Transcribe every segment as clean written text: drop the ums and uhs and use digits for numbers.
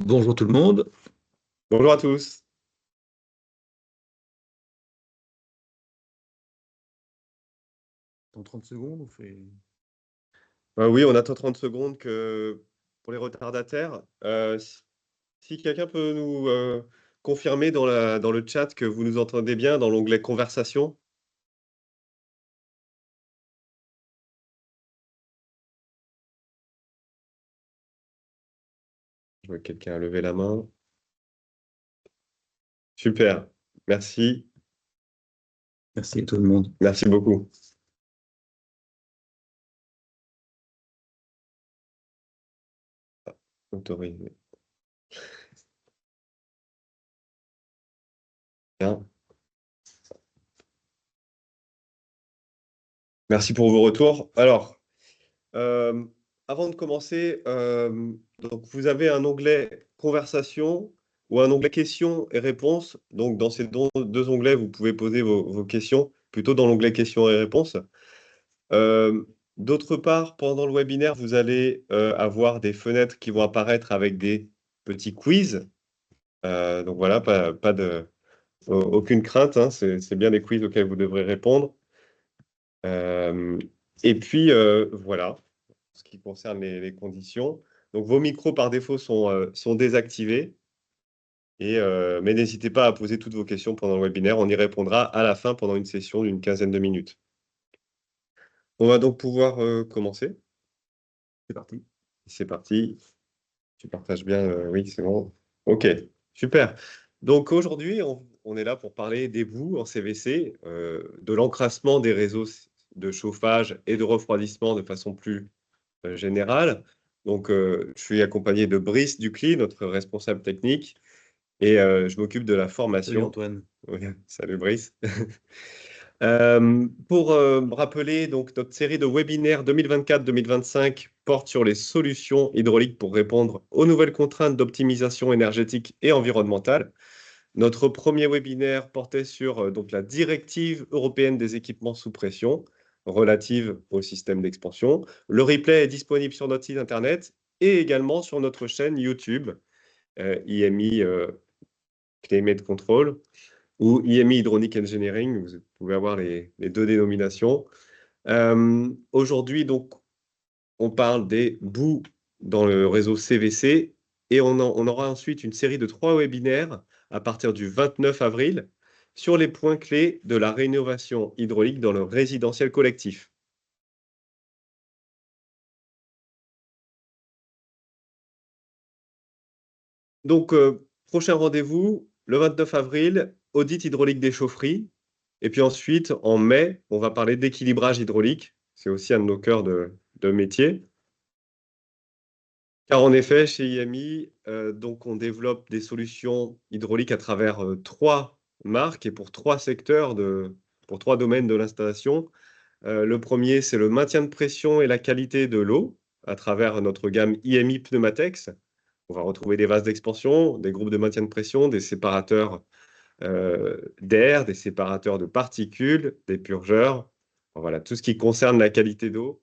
Bonjour tout le monde. Bonjour à tous. Dans 30 secondes, on fait. Oui, on attend 30 secondes pour les retardataires. Si quelqu'un peut nous confirmer dans le chat que vous nous entendez bien dans l'onglet conversation. Je vois que quelqu'un a levé la main. Super, merci, Merci à tout le monde. merci beaucoup. Autorisé. Bien. Merci pour vos retours. Alors, euh, avant de commencer, donc vous avez un onglet conversation ou un onglet questions et réponses. Donc, dans ces deux onglets, vous pouvez poser vos questions, plutôt dans l'onglet questions et réponses. Euh, D'autre part, pendant le webinaire, vous allez avoir des fenêtres qui vont apparaître avec des petits quiz. Donc voilà, aucune crainte, hein, c'est bien des quiz auxquels vous devrez répondre. Euh, et puis, voilà, ce qui concerne les conditions. Donc, vos micros, par défaut, sont désactivés. Mais n'hésitez pas à poser toutes vos questions pendant le webinaire. On y répondra à la fin pendant une session d'une quinzaine de minutes. On va donc pouvoir commencer. C'est parti. C'est parti. Tu partages bien, oui, c'est bon. OK, super. Donc aujourd'hui, on est là pour parler des boues en CVC, de l'encrassement des réseaux de chauffage et de refroidissement de façon plus générale. Donc, je suis accompagné de Brice Ducly, notre responsable technique, et je m'occupe de la Salut formation. Antoine. Oui, salut Brice. Pour rappeler, donc, notre série de webinaires 2024-2025 porte sur les solutions hydrauliques pour répondre aux nouvelles contraintes d'optimisation énergétique et environnementale. Notre premier webinaire portait sur donc, la directive européenne des équipements sous pression relative au système d'expansion. Le replay est disponible sur notre site internet et également sur notre chaîne YouTube, IMI Climate Control ou IMI Hydraulic Engineering. Vous pouvez avoir les deux dénominations. Aujourd'hui, donc, on parle des boues dans le réseau CVC et on aura ensuite une série de 3 webinaires à partir du 29 avril sur les points clés de la rénovation hydraulique dans le résidentiel collectif. Donc, prochain rendez-vous, le 29 avril, audit hydraulique des chaufferies. Et puis ensuite, en mai, on va parler d'équilibrage hydraulique. C'est aussi un de nos cœurs de métier. Car en effet, chez IMI, donc on développe des solutions hydrauliques à travers 3 marques et pour 3 secteurs, pour 3 domaines de l'installation. Le premier, c'est le maintien de pression et la qualité de l'eau à travers notre gamme IMI Pneumatex. On va retrouver des vases d'expansion, des groupes de maintien de pression, des séparateurs d'air, des séparateurs de particules, des purgeurs. Enfin, voilà, tout ce qui concerne la qualité d'eau.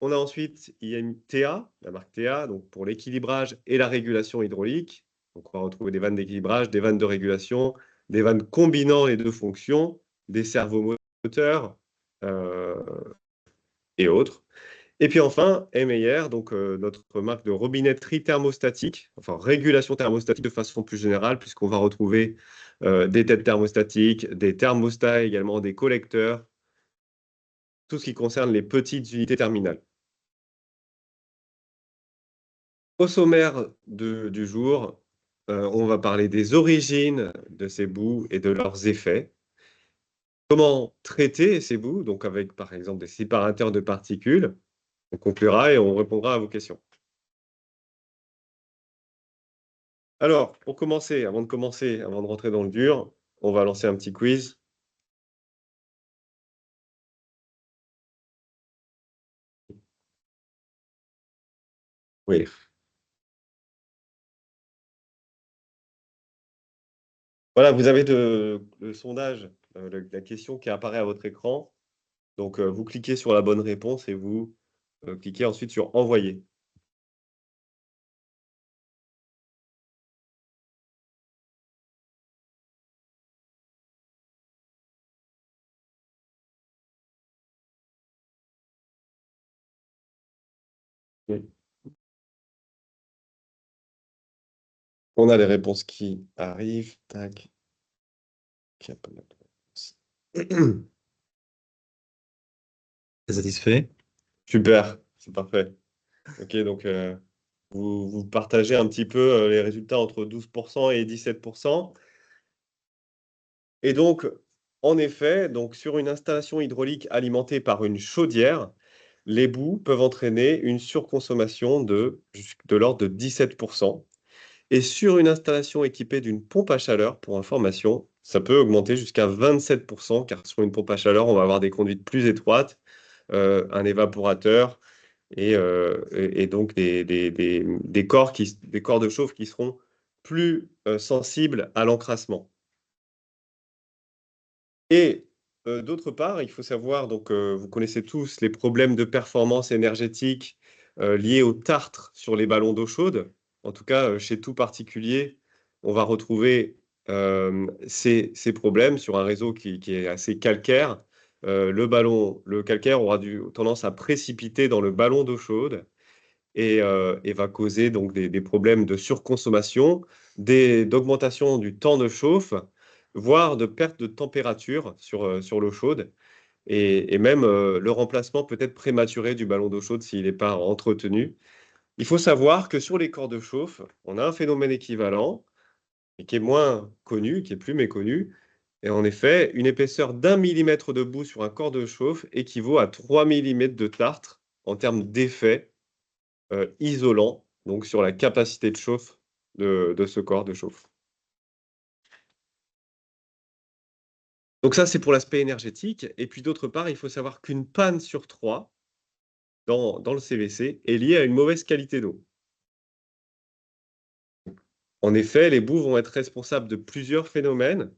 On a ensuite IMTA, la marque TA, donc pour l'équilibrage et la régulation hydraulique. Donc on va retrouver des vannes d'équilibrage, des vannes de régulation, des vannes combinant les deux fonctions, des servomoteurs euh, et autres. Et puis enfin, Meyer, donc notre marque de robinetterie thermostatique, enfin régulation thermostatique de façon plus générale, puisqu'on va retrouver des têtes thermostatiques, des thermostats également, des collecteurs, tout ce qui concerne les petites unités terminales. Au sommaire du jour, on va parler des origines de ces boues et de leurs effets. Comment traiter ces boues, donc avec par exemple des séparateurs de particules. On conclura et on répondra à vos questions. Alors, pour commencer, avant de rentrer dans le dur, on va lancer un petit quiz. Oui. Voilà, vous avez le sondage, la question qui apparaît à votre écran. Donc, vous cliquez sur la bonne réponse et vous cliquez ensuite sur envoyer. Oui. On a les réponses qui arrivent. Tac. Cap. T'es satisfait? Super, c'est parfait. Ok, donc vous partagez un petit peu les résultats entre 12% et 17%. Et donc, en effet, donc, sur une installation hydraulique alimentée par une chaudière, les boues peuvent entraîner une surconsommation de l'ordre de 17%. Et sur une installation équipée d'une pompe à chaleur, pour information, ça peut augmenter jusqu'à 27%, car sur une pompe à chaleur, on va avoir des conduites plus étroites, un évaporateur et donc des corps de chauffe qui seront plus sensibles à l'encrassement. Et d'autre part, il faut savoir, donc vous connaissez tous les problèmes de performance énergétique liés au tartre sur les ballons d'eau chaude. En tout cas, chez tout particulier, on va retrouver ces problèmes sur un réseau qui est assez calcaire. Le calcaire aura tendance à précipiter dans le ballon d'eau chaude et va causer donc des problèmes de surconsommation, d'augmentation du temps de chauffe, voire de perte de température sur l'eau chaude et même le remplacement peut-être prématuré du ballon d'eau chaude s'il n'est pas entretenu. Il faut savoir que sur les corps de chauffe, on a un phénomène équivalent, mais qui est moins connu, qui est plus méconnu. Et en effet, une épaisseur d'1 millimètre de boue sur un corps de chauffe équivaut à 3 millimètres de tartre en termes d'effet isolant, donc sur la capacité de chauffe de ce corps de chauffe. Donc ça, c'est pour l'aspect énergétique. Et puis d'autre part, il faut savoir qu'une panne sur 3 dans le CVC est liée à une mauvaise qualité d'eau. En effet, les boues vont être responsables de plusieurs phénomènes.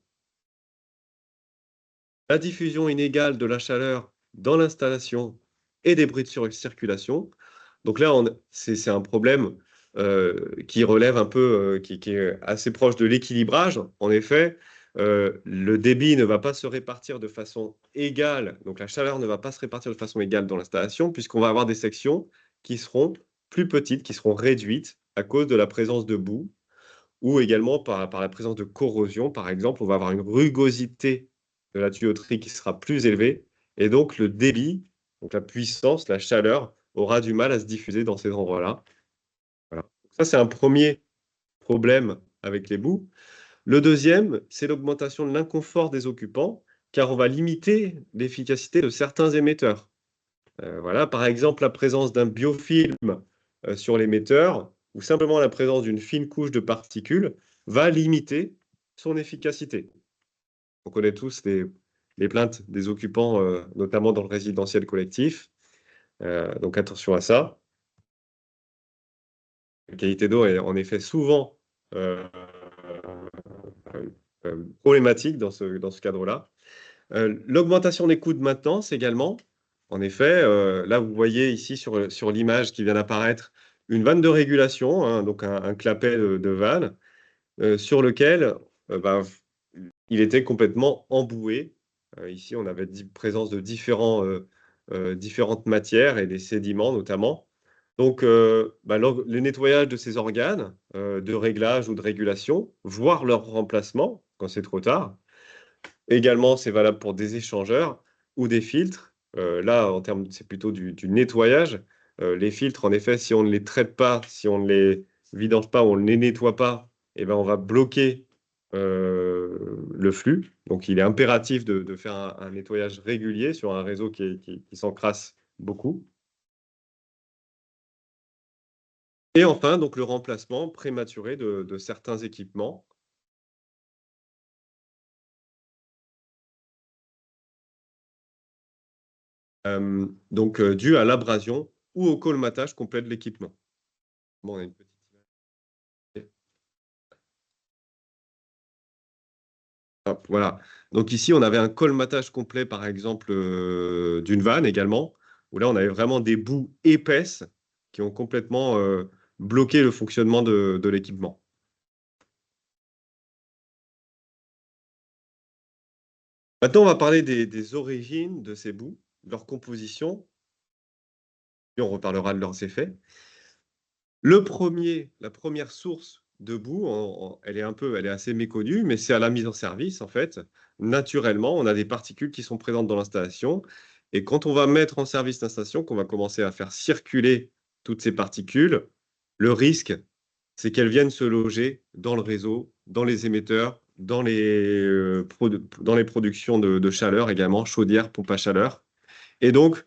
La diffusion inégale de la chaleur dans l'installation et des bruits de circulation. Donc là, c'est un problème qui relève un peu, qui est assez proche de l'équilibrage. En effet, le débit ne va pas se répartir de façon égale, donc la chaleur ne va pas se répartir de façon égale dans l'installation, puisqu'on va avoir des sections qui seront plus petites, qui seront réduites à cause de la présence de boue, ou également par la présence de corrosion. Par exemple, on va avoir une rugosité de la tuyauterie qui sera plus élevée, et donc le débit, donc la puissance, la chaleur, aura du mal à se diffuser dans ces endroits-là. Voilà. Ça, c'est un premier problème avec les boues. Le deuxième, c'est l'augmentation de l'inconfort des occupants, car on va limiter l'efficacité de certains émetteurs. Voilà, par exemple, la présence d'un biofilm sur l'émetteur, ou simplement la présence d'une fine couche de particules, va limiter son efficacité. On connaît tous les plaintes des occupants, notamment dans le résidentiel collectif. Donc attention à ça. La qualité d'eau est en effet souvent problématique dans ce cadre-là. L'augmentation des coûts de maintenance également. En effet, là, vous voyez ici sur l'image qui vient d'apparaître une vanne de régulation, hein, donc un clapet de vanne, sur lequel il était complètement emboué. Ici, on avait présence de différentes matières et des sédiments notamment. Donc, le nettoyage de ces organes de réglage ou de régulation, voire leur remplacement quand c'est trop tard. Également, c'est valable pour des échangeurs ou des filtres. Là, en termes, c'est plutôt du nettoyage. Les filtres, en effet, si on ne les traite pas, si on ne les vidange pas, on ne les nettoie pas, eh ben, on va bloquer le flux. Donc, il est impératif de faire un nettoyage régulier sur un réseau qui s'encrasse beaucoup. Et enfin, donc, le remplacement prématuré de certains équipements. Donc, dû à l'abrasion ou au colmatage complet de l'équipement. Bon, on a une petite image. Hop, voilà. Donc ici, on avait un colmatage complet, par exemple, d'une vanne également, où là, on avait vraiment des boues épaisses qui ont complètement bloqué le fonctionnement de l'équipement. Maintenant, on va parler des origines de ces boues, de leur composition. Et on reparlera de leurs effets. La première source de boue, elle est assez méconnue, mais c'est à la mise en service, en fait. Naturellement, on a des particules qui sont présentes dans l'installation. Et quand on va mettre en service l'installation, qu'on va commencer à faire circuler toutes ces particules, le risque, c'est qu'elles viennent se loger dans le réseau, dans les émetteurs, dans les productions de chaleur également, chaudières, pompes à chaleur. Et donc,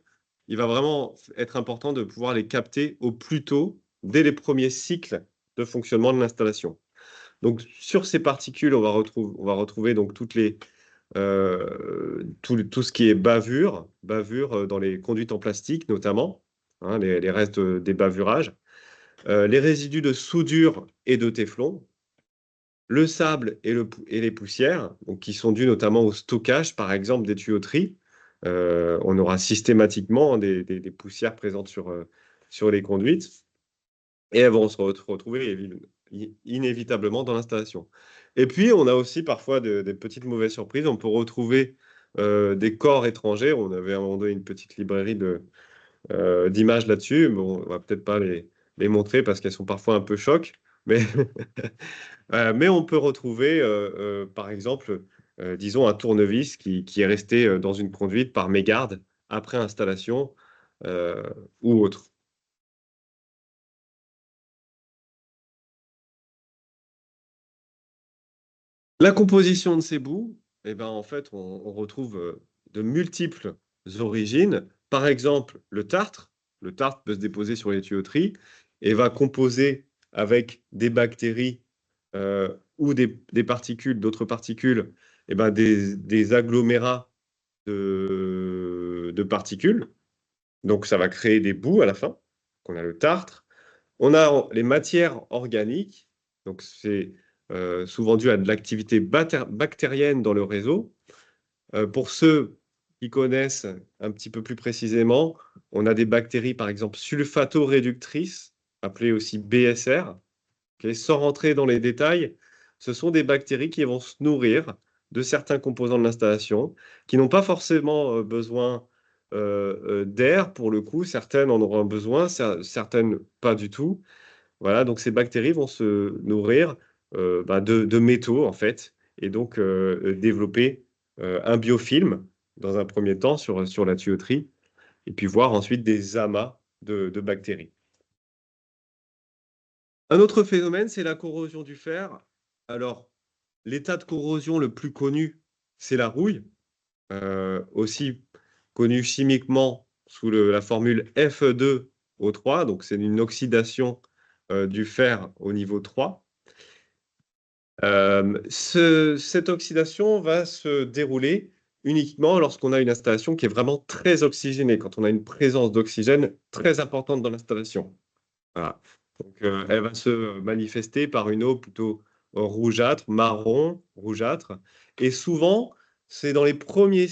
il va vraiment être important de pouvoir les capter au plus tôt, dès les premiers cycles de fonctionnement de l'installation. Donc, sur ces particules, on va retrouver donc tout ce qui est bavure dans les conduites en plastique notamment, hein, les restes des bavurages, les résidus de soudure et de téflon, le sable et les poussières, donc, qui sont dus notamment au stockage, par exemple, des tuyauteries. On aura systématiquement des poussières présentes sur les conduites et elles vont se retrouver inévitablement dans l'installation. Et puis, on a aussi parfois des petites mauvaises surprises. On peut retrouver des corps étrangers. On avait à un moment donné une petite librairie d'images là-dessus. Bon, on va peut-être pas les montrer parce qu'elles sont parfois un peu chocs, mais mais on peut retrouver, par exemple, disons un tournevis qui est resté dans une conduite par mégarde après installation euh, ou autre. La composition de ces boues, eh ben, en fait, on retrouve de multiples origines. Par exemple, le tartre. Le tartre peut se déposer sur les tuyauteries et va composer avec des bactéries ou des particules, d'autres particules, eh ben, des agglomérats de particules. Donc, ça va créer des boues à la fin. On a le tartre. On a les matières organiques. Donc, c'est souvent dû à de l'activité bactérienne dans le réseau. Pour ceux qui connaissent un petit peu plus précisément, on a des bactéries, par exemple, sulfato-réductrices, appelées aussi BSR. Okay, sans rentrer dans les détails, ce sont des bactéries qui vont se nourrir de certains composants de l'installation, qui n'ont pas forcément besoin d'air pour le coup. Certaines en auront besoin, certaines pas du tout. Voilà, donc ces bactéries vont se nourrir de métaux en fait, et donc développer un biofilm dans un premier temps sur la tuyauterie, et puis voir ensuite des amas de bactéries. Un autre phénomène, c'est la corrosion du fer. Alors, l'état de corrosion le plus connu, c'est la rouille, aussi connue chimiquement sous la formule Fe2O3, donc c'est une oxydation du fer au niveau 3. Cette oxydation va se dérouler uniquement lorsqu'on a une installation qui est vraiment très oxygénée, quand on a une présence d'oxygène très importante dans l'installation. Voilà. Donc, elle va se manifester par une eau plutôt rougeâtre, marron, rougeâtre. Et souvent, c'est dans les premiers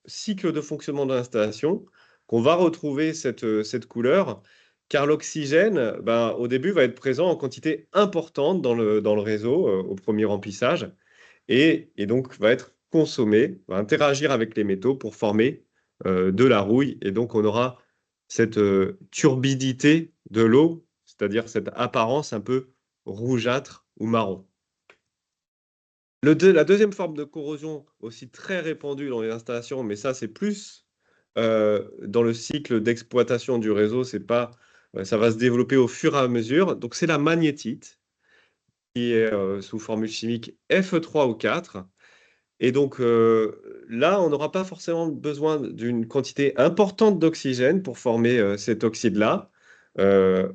cycles de fonctionnement de l'installation qu'on va retrouver cette couleur, car l'oxygène, ben, au début, va être présent en quantité importante dans le réseau au premier remplissage, et donc va être consommé, va interagir avec les métaux pour former de la rouille. Et donc, on aura cette turbidité de l'eau, c'est-à-dire cette apparence un peu rougeâtre ou marron. La deuxième forme de corrosion, aussi très répandue dans les installations, mais ça, c'est plus dans le cycle d'exploitation du réseau, c'est pas, ça va se développer au fur et à mesure. Donc, c'est la magnétite, qui est sous formule chimique Fe3O4. Et donc là, on n'aura pas forcément besoin d'une quantité importante d'oxygène pour former cet oxyde-là. Euh,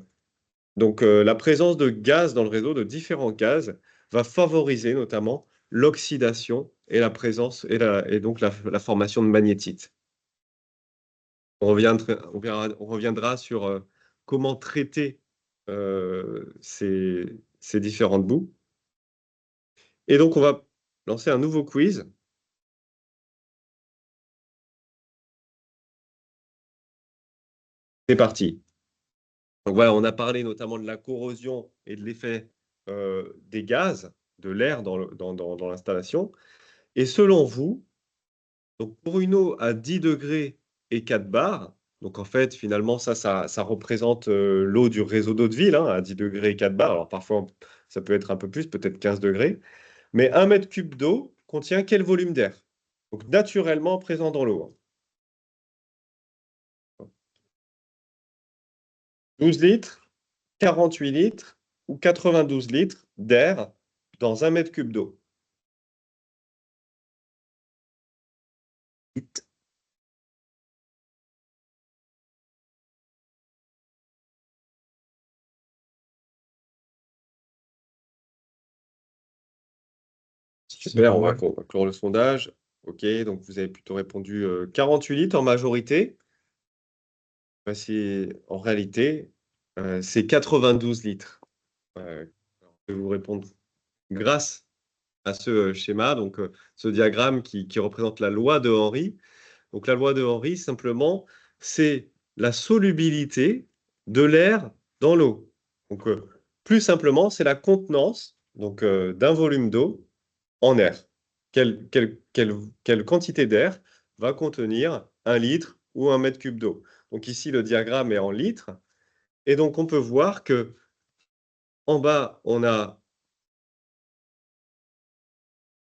donc la présence de gaz dans le réseau, de différents gaz, va favoriser notamment l'oxydation et la présence et donc la formation de magnétite. On reviendra sur comment traiter ces différentes boues. Et donc on va lancer un nouveau quiz. C'est parti. Donc voilà, on a parlé notamment de la corrosion et de l'effet des gaz, de l'air dans l'installation. Et selon vous, donc pour une eau à 10 degrés et 4 bars, Donc, en fait, finalement, ça représente l'eau du réseau d'eau de ville, hein, à 10 degrés et 4 bars. Alors, parfois, ça peut être un peu plus, peut-être 15 degrés. Mais 1 mètre cube d'eau contient quel volume d'air? Donc, naturellement présent dans l'eau. 12 litres, 48 litres ou 92 litres d'air dans 1 mètre cube d'eau. Super, on va clore le sondage. OK, donc vous avez plutôt répondu 48 litres en majorité. Voici, en réalité, c'est 92 litres. Je vais vous répondre grâce à ce schéma, donc ce diagramme qui représente la loi de Henry. Donc la loi de Henry, simplement, c'est la solubilité de l'air dans l'eau. Donc plus simplement, c'est la contenance donc, d'un volume d'eau en air. Quelle quantité d'air va contenir 1 litre ou 1 mètre cube d'eau? Donc ici, le diagramme est en litres. Et donc, on peut voir que en bas, on a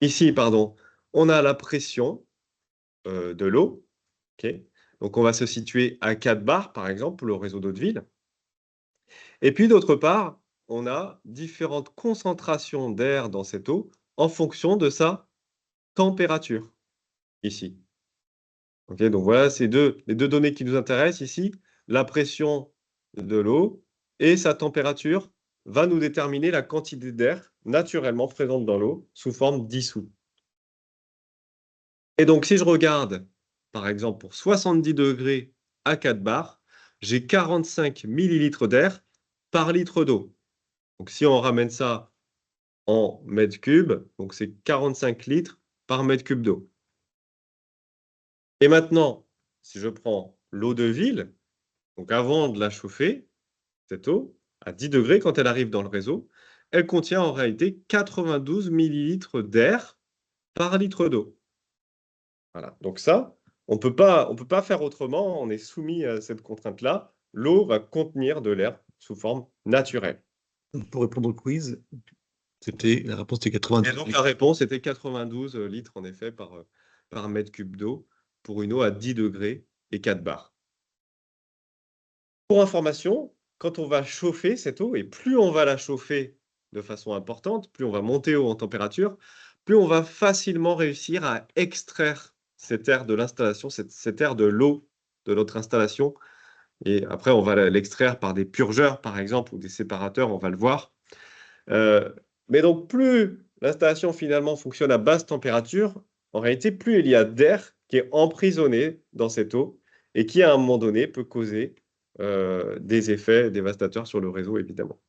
ici, pardon, on a la pression de l'eau. OK? Donc, on va se situer à 4 bars, par exemple, pour le réseau d'eau de ville. Et puis, d'autre part, on a différentes concentrations d'air dans cette eau en fonction de sa température, ici. OK, donc voilà, c'est les deux données qui nous intéressent ici. La pression de l'eau et sa température va nous déterminer la quantité d'air naturellement présente dans l'eau sous forme dissoute. Et donc, si je regarde, par exemple, pour 70 degrés à 4 bars, j'ai 45 millilitres d'air par litre d'eau. Donc, si on ramène ça en mètres cubes, donc c'est 45 litres par mètre cube d'eau. Et maintenant, si je prends l'eau de ville, donc avant de la chauffer, cette eau, à 10 degrés, quand elle arrive dans le réseau, elle contient en réalité 92 millilitres d'air par litre d'eau. Voilà, donc ça, on peut pas faire autrement, on est soumis à cette contrainte-là. L'eau va contenir de l'air sous forme naturelle. Pour répondre au quiz, la réponse était Et 92 donc la litres. réponse était 92 litres en effet par mètre cube d'eau pour une eau à 10 degrés et 4 bars. Pour information, quand on va chauffer cette eau, et plus on va la chauffer de façon importante, plus on va monter haut en température, plus on va facilement réussir à extraire cet air de l'installation, cet air de l'eau de notre installation. Et après, on va l'extraire par des purgeurs, par exemple, ou des séparateurs, on va le voir. Mais donc, plus l'installation finalement fonctionne à basse température, en réalité, plus il y a d'air qui est emprisonné dans cette eau et qui, à un moment donné, peut causer des effets dévastateurs sur le réseau, évidemment.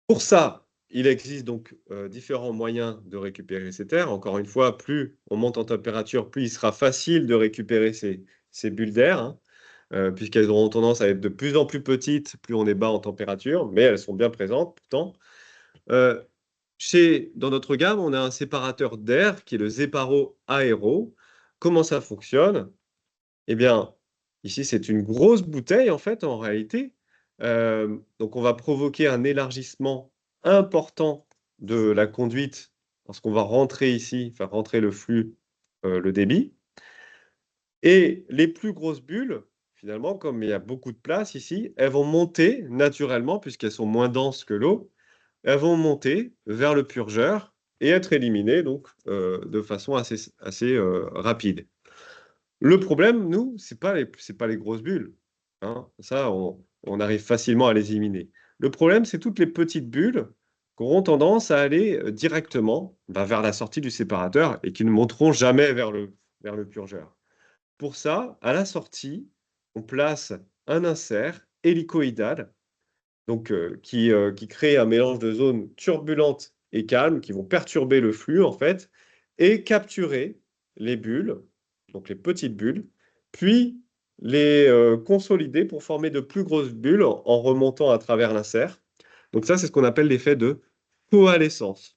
Pour ça, il existe donc différents moyens de récupérer cet air. Encore une fois, plus on monte en température, plus il sera facile de récupérer ces bulles d'air, hein, puisqu'elles auront tendance à être de plus en plus petites, plus on est bas en température, mais elles sont bien présentes pourtant. Dans notre gamme, on a un séparateur d'air qui est le Zeparo Aero. Comment ça fonctionne? Eh bien, ici, c'est une grosse bouteille, en fait, en réalité. Donc, on va provoquer un élargissement important de la conduite parce qu'on va rentrer ici, faire rentrer le flux, le débit. Et les plus grosses bulles, finalement, comme il y a beaucoup de place ici, elles vont monter naturellement, puisqu'elles sont moins denses que l'eau, elles vont monter vers le purgeur et être éliminées donc de façon assez rapide. Le problème, nous, c'est pas les grosses bulles, hein. Ça, on arrive facilement à les éliminer. Le problème, c'est toutes les petites bulles qui auront tendance à aller directement vers la sortie du séparateur et qui ne monteront jamais vers le purgeur. Pour ça, à la sortie, on place un insert hélicoïdal donc qui crée un mélange de zones turbulentes et calmes qui vont perturber le flux, en fait, et capturer les bulles, donc les petites bulles, puis les consolider pour former de plus grosses bulles en remontant à travers l'insert. Donc ça, c'est ce qu'on appelle l'effet de coalescence.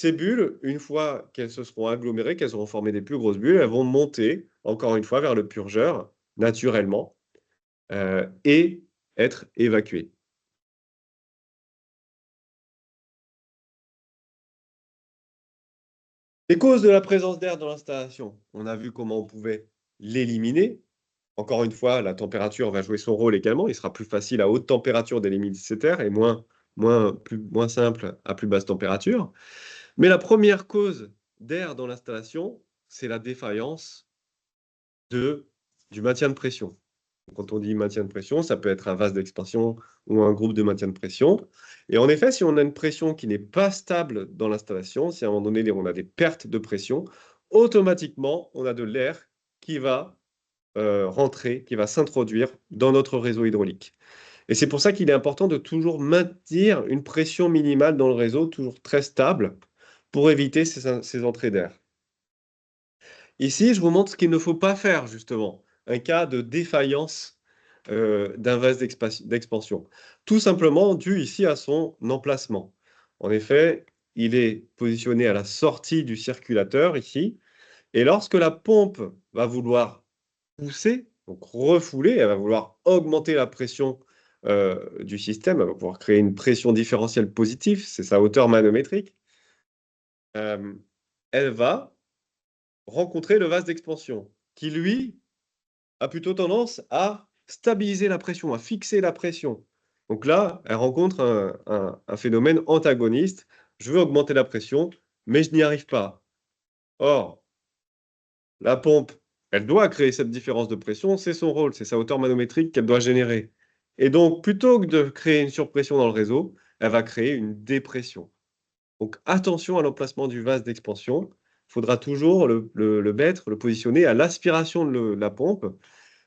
Ces bulles, une fois qu'elles se seront agglomérées, qu'elles auront formé des plus grosses bulles, elles vont monter, encore une fois, vers le purgeur, naturellement, et être évacuées. Les causes de la présence d'air dans l'installation, on a vu comment on pouvait l'éliminer. Encore une fois, la température va jouer son rôle également. Il sera plus facile à haute température d'éliminer cet air et moins simple à plus basse température. Mais la première cause d'air dans l'installation, c'est la défaillance du maintien de pression. Quand on dit maintien de pression, ça peut être un vase d'expansion ou un groupe de maintien de pression. Et en effet, si on a une pression qui n'est pas stable dans l'installation, si à un moment donné, on a des pertes de pression, automatiquement, on a de l'air qui va rentrer, qui va s'introduire dans notre réseau hydraulique. Et c'est pour ça qu'il est important de toujours maintenir une pression minimale dans le réseau, toujours très stable, pour éviter ces entrées d'air. Ici, je vous montre ce qu'il ne faut pas faire, justement, un cas de défaillance d'un vase d'expansion. Tout simplement dû ici à son emplacement. En effet, il est positionné à la sortie du circulateur, ici, et lorsque la pompe va vouloir pousser, donc refouler, elle va vouloir augmenter la pression du système, elle va pouvoir créer une pression différentielle positive, c'est sa hauteur manométrique, elle va rencontrer le vase d'expansion, qui lui a plutôt tendance à stabiliser la pression, à fixer la pression. Donc là, elle rencontre un phénomène antagoniste. Je veux augmenter la pression, mais je n'y arrive pas. Or, la pompe, elle doit créer cette différence de pression, c'est son rôle, c'est sa hauteur manométrique qu'elle doit générer. Et donc, plutôt que de créer une surpression dans le réseau, elle va créer une dépression. Donc attention à l'emplacement du vase d'expansion. Il faudra toujours le mettre, le positionner à l'aspiration de la pompe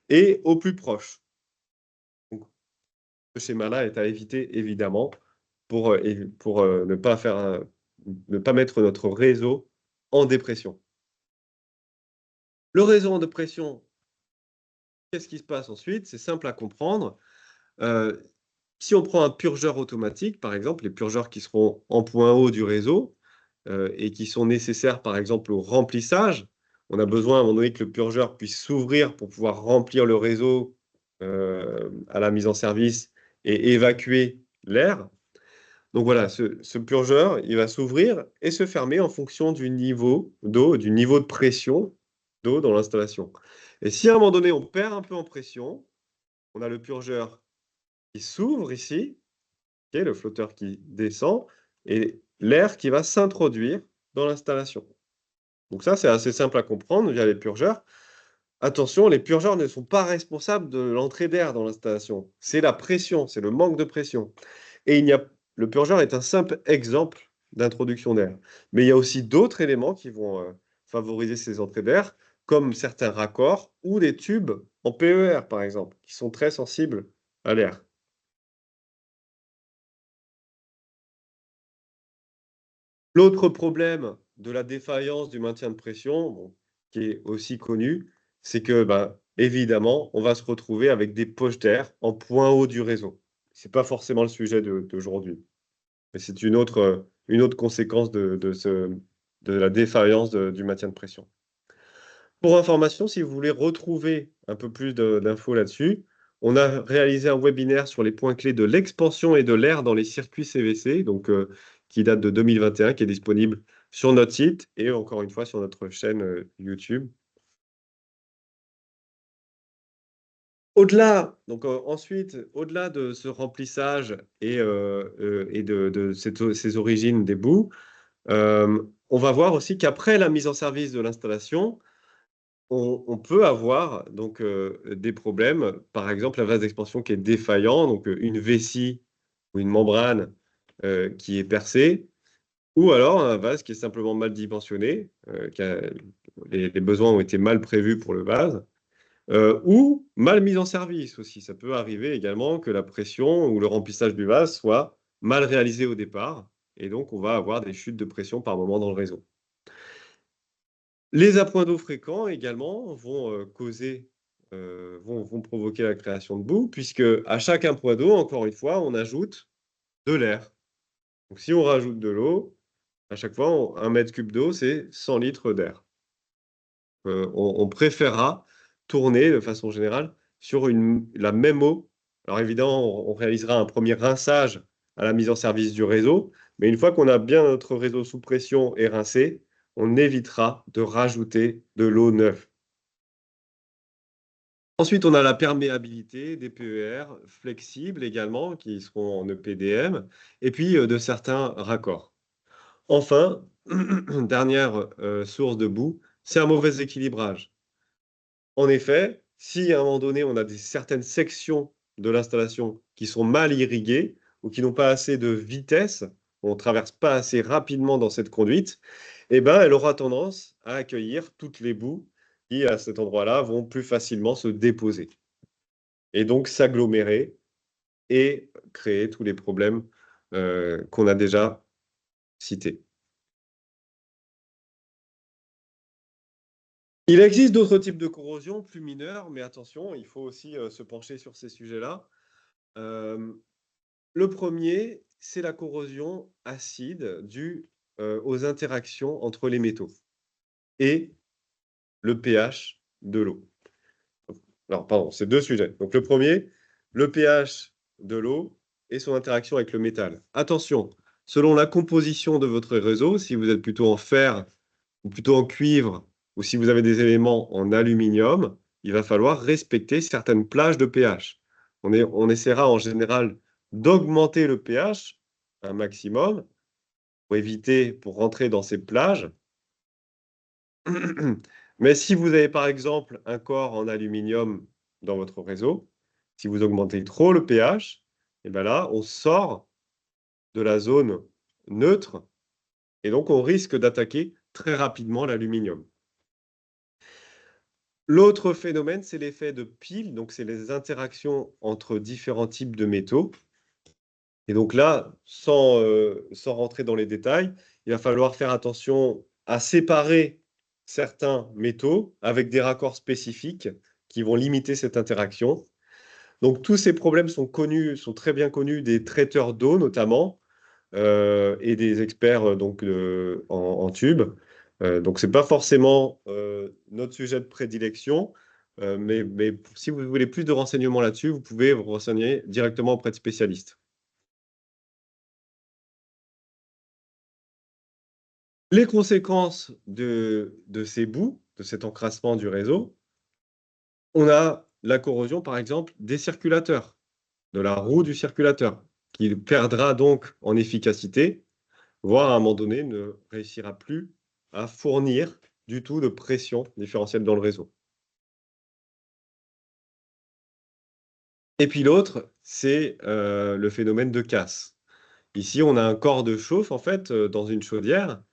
et au plus proche. Donc, ce schéma-là est à éviter évidemment pour ne pas mettre notre réseau en dépression. Le réseau en dépression, qu'est-ce qui se passe ensuite? C'est simple à comprendre. Si on prend un purgeur automatique, par exemple, les purgeurs qui seront en point haut du réseau, et qui sont nécessaires, par exemple, au remplissage. On a besoin, à un moment donné, que le purgeur puisse s'ouvrir pour pouvoir remplir le réseau à la mise en service et évacuer l'air. Donc voilà, ce purgeur, il va s'ouvrir et se fermer en fonction du niveau d'eau, du niveau de pression d'eau dans l'installation. Et si à un moment donné, on perd un peu en pression, on a le purgeur qui s'ouvre ici, okay, le flotteur qui descend, et l'air qui va s'introduire dans l'installation. Donc ça, c'est assez simple à comprendre via les purgeurs. Attention, les purgeurs ne sont pas responsables de l'entrée d'air dans l'installation. C'est la pression, c'est le manque de pression. Et le purgeur est un simple exemple d'introduction d'air. Mais il y a aussi d'autres éléments qui vont favoriser ces entrées d'air, comme certains raccords ou des tubes en PER, par exemple, qui sont très sensibles à l'air. L'autre problème de la défaillance du maintien de pression, bon, qui est aussi connu, c'est que, ben, évidemment, on va se retrouver avec des poches d'air en point haut du réseau. C'est pas forcément le sujet d'aujourd'hui, mais c'est une autre conséquence de la défaillance du maintien de pression. Pour information, si vous voulez retrouver un peu plus d'infos là-dessus, on a réalisé un webinaire sur les points clés de l'expansion et de l'air dans les circuits CVC, donc qui date de 2021, qui est disponible sur notre site et encore une fois sur notre chaîne YouTube. Ensuite, au-delà de ce remplissage et de ces origines des boues, on va voir aussi qu'après la mise en service de l'installation, on peut avoir donc des problèmes, par exemple un vase d'expansion qui est défaillant, donc une vessie ou une membrane qui est percée, ou alors un vase qui est simplement mal dimensionné, les besoins ont été mal prévus pour le vase, ou mal mis en service aussi. Ça peut arriver également que la pression ou le remplissage du vase soit mal réalisé au départ, et donc on va avoir des chutes de pression par moment dans le réseau. Les appoints d'eau fréquents également vont provoquer la création de boue, puisque à chaque point d'eau, encore une fois, on ajoute de l'air. Donc si on rajoute de l'eau, À chaque fois, 1 mètre cube d'eau, c'est 100 litres d'air. On préférera tourner de façon générale sur la même eau. Alors évidemment, on réalisera un premier rinçage à la mise en service du réseau, mais une fois qu'on a bien notre réseau sous pression et rincé, on évitera de rajouter de l'eau neuve. Ensuite, on a la perméabilité des PER flexibles également, qui seront en EPDM, et puis de certains raccords. Enfin, dernière source de boue, c'est un mauvais équilibrage. En effet, si à un moment donné, on a certaines sections de l'installation qui sont mal irriguées ou qui n'ont pas assez de vitesse, on ne traverse pas assez rapidement dans cette conduite, eh ben, elle aura tendance à accueillir toutes les boues qui, à cet endroit-là, vont plus facilement se déposer et donc s'agglomérer et créer tous les problèmes qu'on a déjà cités. Il existe d'autres types de corrosion plus mineurs, mais attention, il faut aussi se pencher sur ces sujets-là. Le premier, c'est la corrosion acide due aux interactions entre les métaux et le pH de l'eau. Alors, pardon, c'est deux sujets. Donc, le premier, le pH de l'eau et son interaction avec le métal. Attention, selon la composition de votre réseau, si vous êtes plutôt en fer ou plutôt en cuivre, ou si vous avez des éléments en aluminium, il va falloir respecter certaines plages de pH. On essaiera en général d'augmenter le pH un maximum pour éviter, pour rentrer dans ces plages. Mais si vous avez par exemple un corps en aluminium dans votre réseau, si vous augmentez trop le pH, et ben là, on sort de la zone neutre et donc on risque d'attaquer très rapidement l'aluminium. L'autre phénomène, c'est l'effet de pile, donc c'est les interactions entre différents types de métaux. Et donc là, sans rentrer dans les détails, il va falloir faire attention à séparer certains métaux avec des raccords spécifiques qui vont limiter cette interaction. Donc tous ces problèmes sont connus, sont très bien connus des traiteurs d'eau notamment, et des experts en tube. Donc c'est pas forcément notre sujet de prédilection, mais si vous voulez plus de renseignements là-dessus, vous pouvez vous renseigner directement auprès de spécialistes. Les conséquences de ces boues, de cet encrassement du réseau, on a la corrosion, par exemple, des circulateurs, de la roue du circulateur, qui perdra donc en efficacité, voire à un moment donné ne réussira plus à fournir du tout de pression différentielle dans le réseau. Et puis l'autre, c'est le phénomène de casse. Ici, on a un corps de chauffe, en fait, dans une chaudière.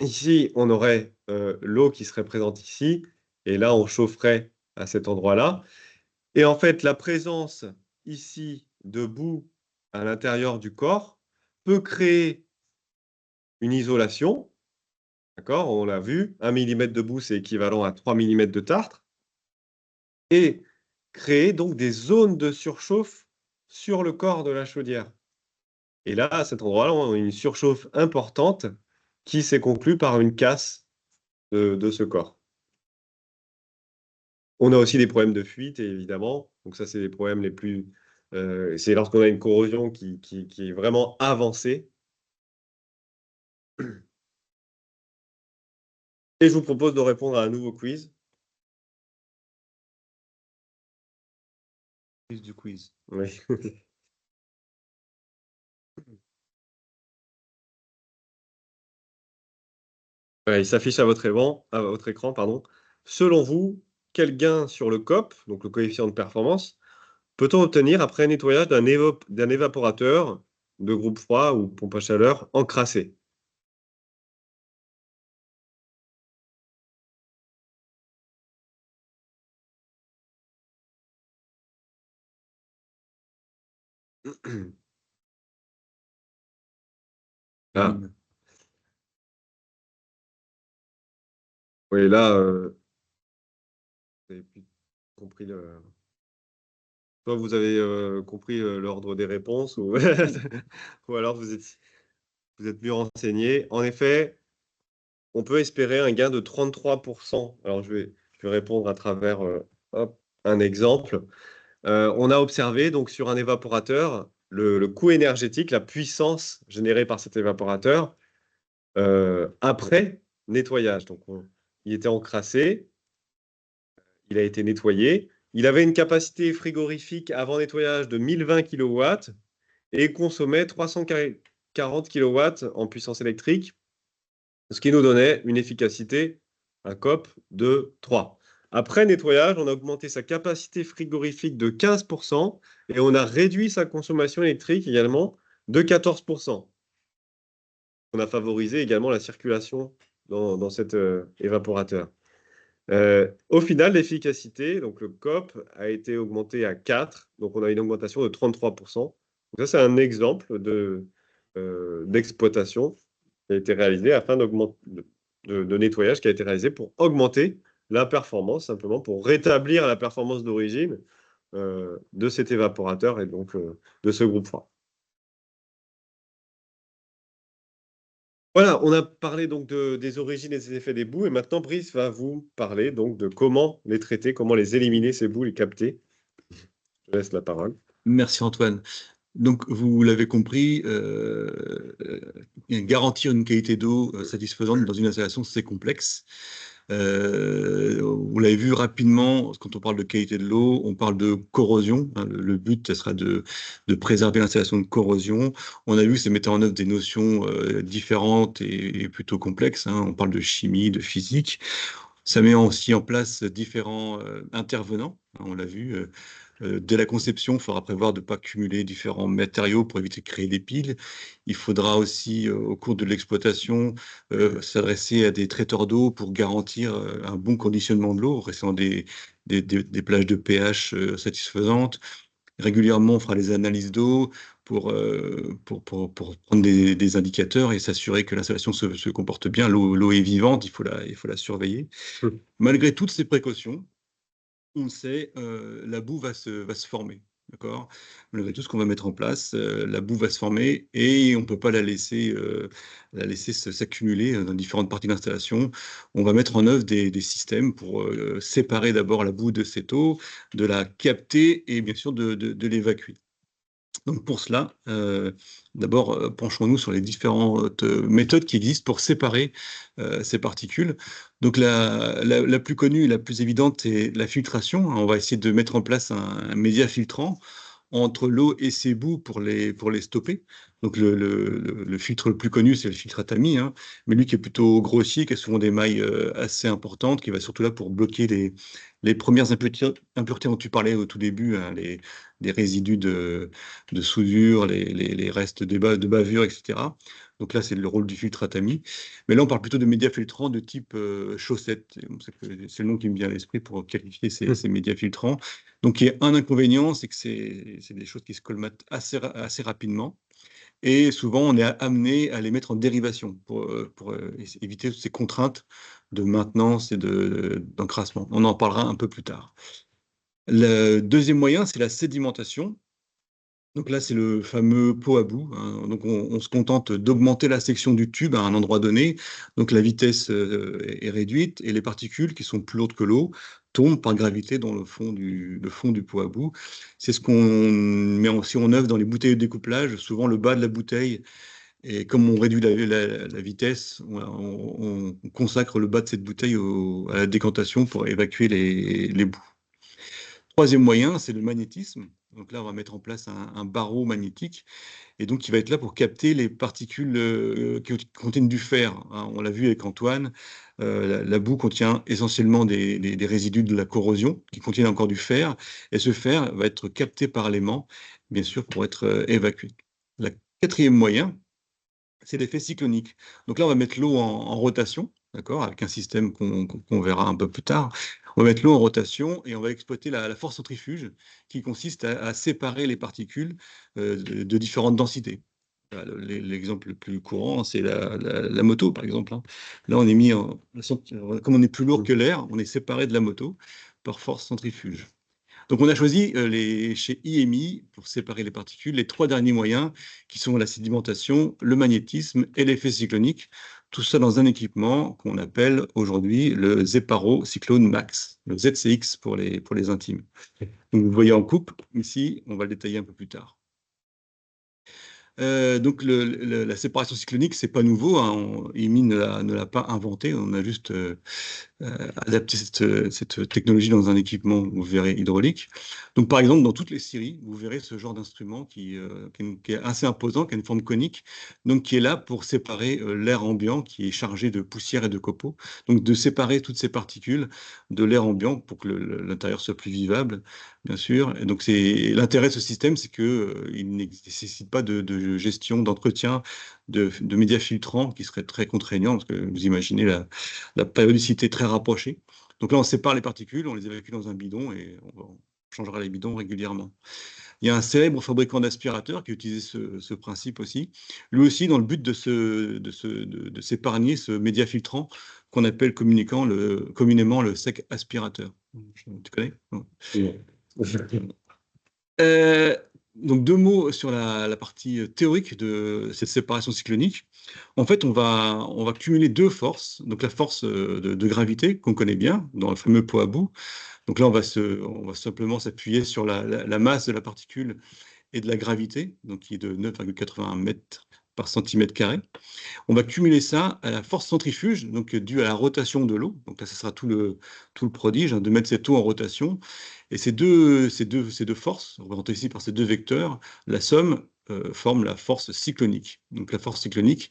Ici, on aurait l'eau qui serait présente ici, et là, on chaufferait à cet endroit-là. Et en fait, la présence ici de boue à l'intérieur du corps peut créer une isolation. D'accord? On l'a vu, 1 millimètre de boue, c'est équivalent à 3 millimètres de tartre. Et créer donc des zones de surchauffe sur le corps de la chaudière. Et là, à cet endroit-là, on a une surchauffe importante qui s'est conclue par une casse de ce corps. On a aussi des problèmes de fuite, évidemment. Donc ça, c'est les problèmes les plus... c'est lorsqu'on a une corrosion qui est vraiment avancée. Et je vous propose de répondre à un nouveau quiz. Quiz du quiz. Oui. Ouais, il s'affiche à votre écran, pardon. Selon vous, quel gain sur le COP, donc le coefficient de performance, peut-on obtenir après nettoyage d'un évaporateur de groupe froid ou pompe à chaleur encrassé? Ah, Minime. oui, là, vous avez plus compris le... Soit vous avez compris l'ordre des réponses, ou, ou alors vous êtes... vous êtes mieux renseigné. En effet, on peut espérer un gain de 33%. Alors, je vais répondre à travers hop, un exemple. On a observé donc sur un évaporateur le coût énergétique, la puissance générée par cet évaporateur après nettoyage. Donc, il était encrassé, il a été nettoyé. Il avait une capacité frigorifique avant nettoyage de 1020 kW et consommait 340 kW en puissance électrique, ce qui nous donnait une efficacité, un COP de 3. Après nettoyage, on a augmenté sa capacité frigorifique de 15% et on a réduit sa consommation électrique également de 14%. On a favorisé également la circulation dans cet évaporateur. Au final, l'efficacité, donc le COP, a été augmenté à 4, donc on a une augmentation de 33%. Donc ça, c'est un exemple d'exploitation qui a été réalisé afin de nettoyage qui a été réalisé pour augmenter la performance, simplement pour rétablir la performance d'origine de cet évaporateur et donc de ce groupe froid. Voilà, on a parlé donc des origines et des effets des boues, et maintenant Brice va vous parler donc de comment les traiter, comment les éliminer, ces boues, les capter. Je laisse la parole. Merci Antoine. Donc, vous l'avez compris, garantir une qualité d'eau satisfaisante dans une installation, c'est complexe. Vous l'avez vu rapidement, quand on parle de qualité de l'eau, on parle de corrosion. Hein, le but, ce sera de préserver l'installation de corrosion. On a vu que ça mettait en œuvre des notions différentes et plutôt complexes. Hein. On parle de chimie, de physique. Ça met aussi en place différents intervenants. Hein, on l'a vu. Dès la conception, il faudra prévoir de ne pas cumuler différents matériaux pour éviter de créer des piles. Il faudra aussi, au cours de l'exploitation, s'adresser à des traiteurs d'eau pour garantir un bon conditionnement de l'eau, restant des plages de pH satisfaisantes. Régulièrement, on fera les analyses d'eau pour prendre des indicateurs et s'assurer que l'installation se comporte bien. L'eau est vivante, il faut la surveiller. Malgré toutes ces précautions, on le sait, la boue va se former. D'accord? Malgré tout ce qu'on va mettre en place, la boue va se former et on ne peut pas la laisser s'accumuler dans différentes parties de l'installation. On va mettre en œuvre des systèmes pour séparer d'abord la boue de cette eau, de la capter et bien sûr de l'évacuer. Donc pour cela, d'abord, penchons-nous sur les différentes méthodes qui existent pour séparer ces particules. Donc la plus connue et la plus évidente, c'est la filtration. On va essayer de mettre en place un média filtrant entre l'eau et ses boues pour les stopper. Donc le filtre le plus connu, c'est le filtre Atami, hein, mais lui qui est plutôt grossier, qui a souvent des mailles assez importantes, qui va surtout là pour bloquer les premières impuretés dont tu parlais au tout début, hein, les résidus de soudure, les restes de bavure, etc. Donc là, c'est le rôle du filtre Atami. Mais là, on parle plutôt de médias filtrants de type chaussette. C'est le nom qui me vient à l'esprit pour qualifier ces médias filtrants. Donc, il y a un inconvénient, c'est que c'est des choses qui se colmatent assez rapidement. Et souvent, on est amené à les mettre en dérivation pour éviter toutes ces contraintes de maintenance et d'encrassement. On en parlera un peu plus tard. Le deuxième moyen, c'est la sédimentation. Donc là, c'est le fameux pot à bout. Hein. Donc on se contente d'augmenter la section du tube à un endroit donné. Donc la vitesse est réduite et les particules qui sont plus lourdes que l'eau tombent par gravité dans le fond du pot à bout. C'est ce qu'on met aussi en œuvre dans les bouteilles de découplage. Souvent le bas de la bouteille, et comme on réduit la vitesse, on consacre le bas de cette bouteille à la décantation pour évacuer les bouts. Troisième moyen, c'est le magnétisme. Donc là, on va mettre en place un barreau magnétique et donc qui va être là pour capter les particules qui contiennent du fer. Hein. On l'a vu avec Antoine, la boue contient essentiellement des résidus de la corrosion qui contiennent encore du fer et ce fer va être capté par l'aimant, bien sûr, pour être évacué. Le quatrième moyen, c'est l'effet cyclonique. Donc là, on va mettre l'eau en rotation, d'accord, avec un système qu'on verra un peu plus tard. On va mettre l'eau en rotation et on va exploiter la force centrifuge qui consiste à séparer les particules de différentes densités. Voilà, l'exemple le plus courant, c'est la moto, par exemple. Hein. Là, on est mis comme on est plus lourd que l'air, on est séparé de la moto par force centrifuge. Donc, on a choisi chez IMI, pour séparer les particules, les trois derniers moyens qui sont la sédimentation, le magnétisme et l'effet cyclonique. Tout ça dans un équipement qu'on appelle aujourd'hui le Zeparo Cyclone Max, le ZCX pour les intimes. Donc, vous voyez en coupe, ici, on va le détailler un peu plus tard. Donc la séparation cyclonique, c'est pas nouveau, hein. IMI ne l'a pas inventé, on a juste adapter cette technologie dans un équipement, vous verrez, hydraulique. Donc, par exemple, dans toutes les scieries, vous verrez ce genre d'instrument qui est assez imposant, qui a une forme conique, donc qui est là pour séparer l'air ambiant qui est chargé de poussière et de copeaux. Donc, de séparer toutes ces particules de l'air ambiant pour que l'intérieur soit plus vivable, bien sûr. Et donc, l'intérêt de ce système, c'est qu'il ne nécessite pas de gestion, d'entretien, de médias filtrants qui seraient très contraignants, parce que vous imaginez la périodicité très rapprochée. Donc là, on sépare les particules, on les évacue dans un bidon et on changera les bidons régulièrement. Il y a un célèbre fabricant d'aspirateurs qui utilisait ce principe aussi, lui aussi dans le but de s'épargner ce média filtrant qu'on appelle communément le sec aspirateur. Tu connais? Non. Euh, donc deux mots sur la partie théorique de cette séparation cyclonique. En fait, on va cumuler deux forces. Donc la force de gravité qu'on connaît bien dans le fameux poids à bout. Donc là, on va simplement s'appuyer sur la masse de la particule et de la gravité, donc qui est de 9,81 mètres par centimètre carré. On va cumuler ça à la force centrifuge, donc due à la rotation de l'eau. Donc là, ce sera tout le prodige, hein, de mettre cette eau en rotation. Et ces deux forces, représentées ici par ces deux vecteurs, la somme forme la force cyclonique. Donc la force cyclonique,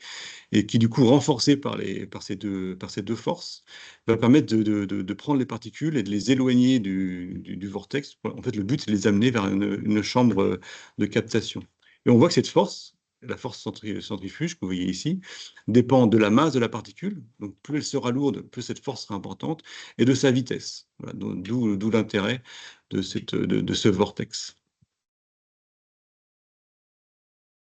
et qui du coup, renforcée par ces deux forces, va permettre de prendre les particules et de les éloigner du vortex. En fait, le but, c'est de les amener vers une chambre de captation. Et on voit que cette force, la force centrifuge que vous voyez ici, dépend de la masse de la particule. Donc plus elle sera lourde, plus cette force sera importante, et de sa vitesse. Voilà, d'où l'intérêt de ce vortex.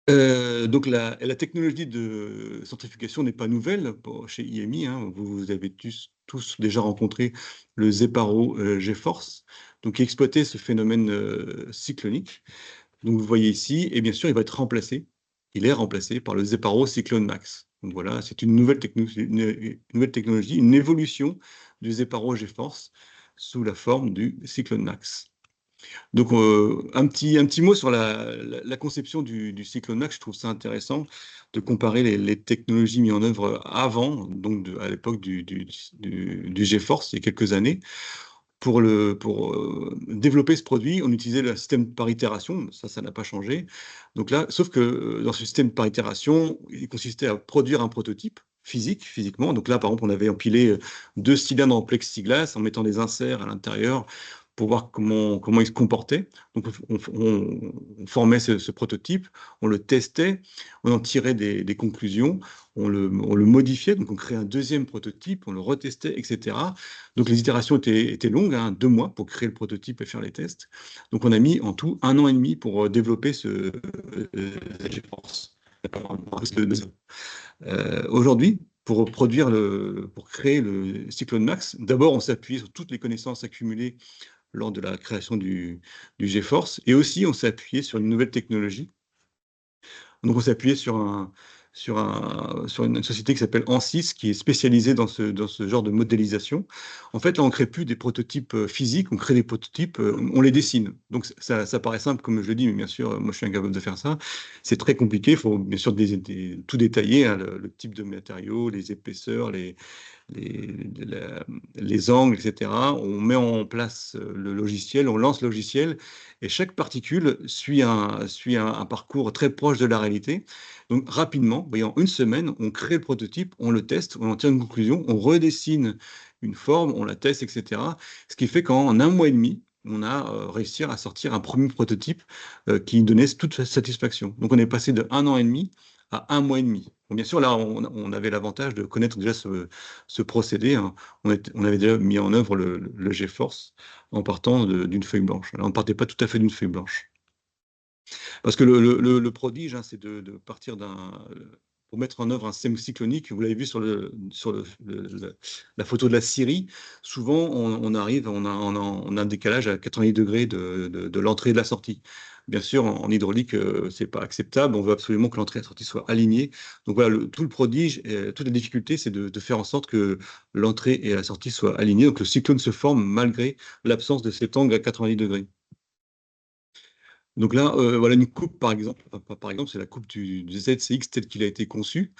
Donc la technologie de centrifugation n'est pas nouvelle chez IMI, hein. Vous avez tous déjà rencontré le Zeparo GeForce, donc qui exploitait ce phénomène cyclonique. Donc vous voyez ici, et bien sûr, il est remplacé par le Zeparo Cyclone Max. Donc voilà, c'est une nouvelle technologie, une évolution du Zeparo GeForce sous la forme du Cyclone Max. Donc un petit mot sur la conception du Cyclone Max, je trouve ça intéressant de comparer les technologies mises en œuvre avant, donc à l'époque du GeForce, il y a quelques années. Pour développer ce produit, on utilisait le système par itération, ça n'a pas changé. Donc là, sauf que dans ce système par itération, il consistait à produire un prototype physiquement. Donc là, par exemple, on avait empilé deux cylindres en plexiglas en mettant des inserts à l'intérieur pour voir comment il se comportait. Donc on formait ce prototype, on le testait, on en tirait des conclusions, on le modifiait, donc on créait un deuxième prototype, on le retestait, etc. Donc les itérations étaient longues, hein, 2 mois pour créer le prototype et faire les tests. Donc on a mis en tout 1 an et demi pour développer ce GeForce. Aujourd'hui, pour créer le Cyclone Max, d'abord on s'est appuyé sur toutes les connaissances accumulées lors de la création du GeForce, et aussi on s'est appuyé sur une nouvelle technologie. Donc on s'est appuyé sur une société qui s'appelle Ansys, qui est spécialisée dans ce genre de modélisation. En fait, là, on ne crée plus des prototypes physiques, on crée des prototypes, on les dessine. Donc ça paraît simple, comme je le dis, mais bien sûr, moi je suis incapable de faire ça. C'est très compliqué, il faut bien sûr tout détailler, hein, le type de matériaux, les épaisseurs, les, les angles, etc. On met en place le logiciel, on lance le logiciel, et chaque particule suit un parcours très proche de la réalité. Donc rapidement, vous voyez, en une semaine, on crée le prototype, on le teste, on en tire une conclusion, on redessine une forme, on la teste, etc. Ce qui fait qu'en 1 mois et demi, on a réussi à sortir un premier prototype qui donnait toute satisfaction. Donc on est passé de 1 an et demi à 1 mois et demi. Bon, bien sûr, là, on avait l'avantage de connaître déjà ce procédé, hein. On avait déjà mis en œuvre le GeForce en partant d'une feuille blanche. Alors, on ne partait pas tout à fait d'une feuille blanche. Parce que le prodige, hein, c'est de partir pour mettre en œuvre un système cyclonique. Vous l'avez vu la photo de la Syrie. Souvent, on a un décalage à 90 degrés de l'entrée et de la sortie. Bien sûr, en hydraulique, ce n'est pas acceptable. On veut absolument que l'entrée et la sortie soient alignées. Donc voilà, tout le prodige, toute la difficulté, c'est de faire en sorte que l'entrée et la sortie soient alignées. Donc le cyclone se forme malgré l'absence de cet angle à 90 degrés. Donc là, voilà une coupe, par exemple. Enfin, par exemple, c'est la coupe du ZCX tel qu'il a été conçu.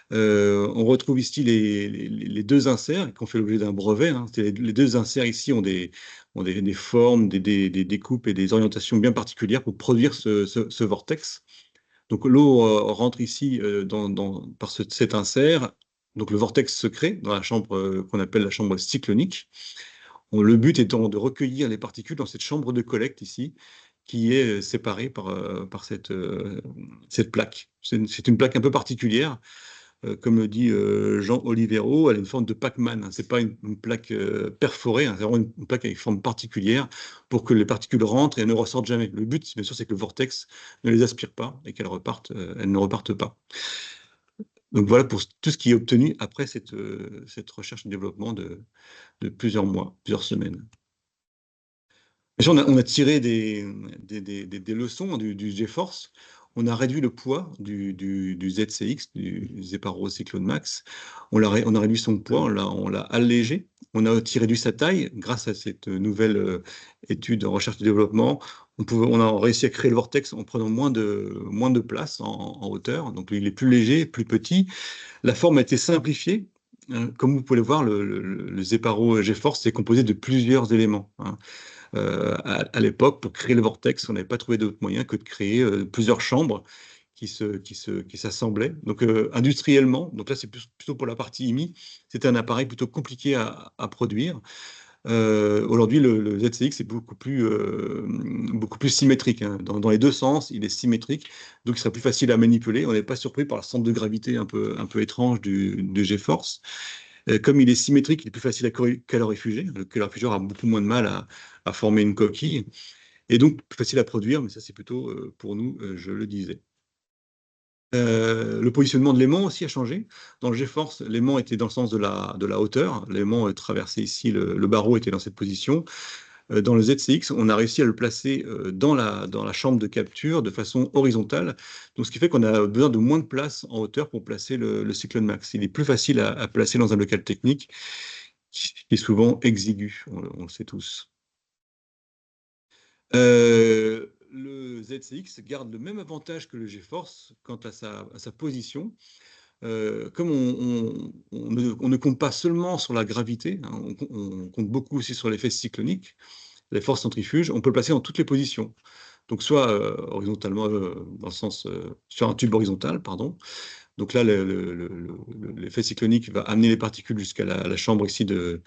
On retrouve ici les deux inserts qui ont fait l'objet d'un brevet, hein. Les deux inserts ici ont des formes, des découpes et des orientations bien particulières pour produire ce vortex. Donc l'eau rentre ici par cet insert. Donc le vortex se crée dans la chambre qu'on appelle la chambre cyclonique. Le but étant de recueillir les particules dans cette chambre de collecte ici, qui est séparée par cette plaque. C'est une plaque un peu particulière. Comme le dit Jean Olivero, elle a une forme de Pac-Man, hein. Ce n'est pas une plaque perforée, hein. C'est vraiment une plaque avec une forme particulière pour que les particules rentrent et ne ressortent jamais. Le but, bien sûr, c'est que le vortex ne les aspire pas et elles ne repartent pas. Donc voilà pour tout ce qui est obtenu après cette recherche et développement de plusieurs mois, plusieurs semaines. On a tiré des leçons du GeForce. On a réduit le poids du ZCX, du Zeparo Cyclone Max. On a réduit son poids, on l'a allégé. On a aussi réduit sa taille grâce à cette nouvelle étude en recherche et développement. On a réussi à créer le vortex en prenant moins de place en hauteur. Donc il est plus léger, plus petit. La forme a été simplifiée. Comme vous pouvez le voir, le Zeparo GeForce est composé de plusieurs éléments, hein. À l'époque, pour créer le vortex, on n'avait pas trouvé d'autre moyen que de créer plusieurs chambres qui s'assemblaient. Donc industriellement, donc là c'est plutôt pour la partie IMI, c'était un appareil plutôt compliqué à produire. Aujourd'hui, le ZCX est beaucoup plus symétrique, hein. Dans les deux sens, il est symétrique, donc il sera plus facile à manipuler. On n'est pas surpris par le centre de gravité un peu étrange du GeForce. Comme il est symétrique, il est plus facile à calorifuger. Le calorifugeur a beaucoup moins de mal à former une coquille, et donc plus facile à produire, mais ça c'est plutôt pour nous, je le disais. Le positionnement de l'aimant aussi a changé. Dans le GeForce, l'aimant était dans le sens de la hauteur. L'aimant traversait ici, le barreau était dans cette position. Dans le ZCX, on a réussi à le placer dans la chambre de capture de façon horizontale. Donc, ce qui fait qu'on a besoin de moins de place en hauteur pour placer le Cyclone Max. Il est plus facile à placer dans un local technique qui est souvent exigu, on le sait tous. Le ZCX garde le même avantage que le GeForce quant à sa position. Comme on ne compte pas seulement sur la gravité, hein, on compte beaucoup aussi sur l'effet cyclonique, les forces centrifuges, on peut le placer dans toutes les positions. Donc soit horizontalement, dans le sens sur un tube horizontal, pardon. Donc là, l'effet cyclonique va amener les particules jusqu'à la chambre ici de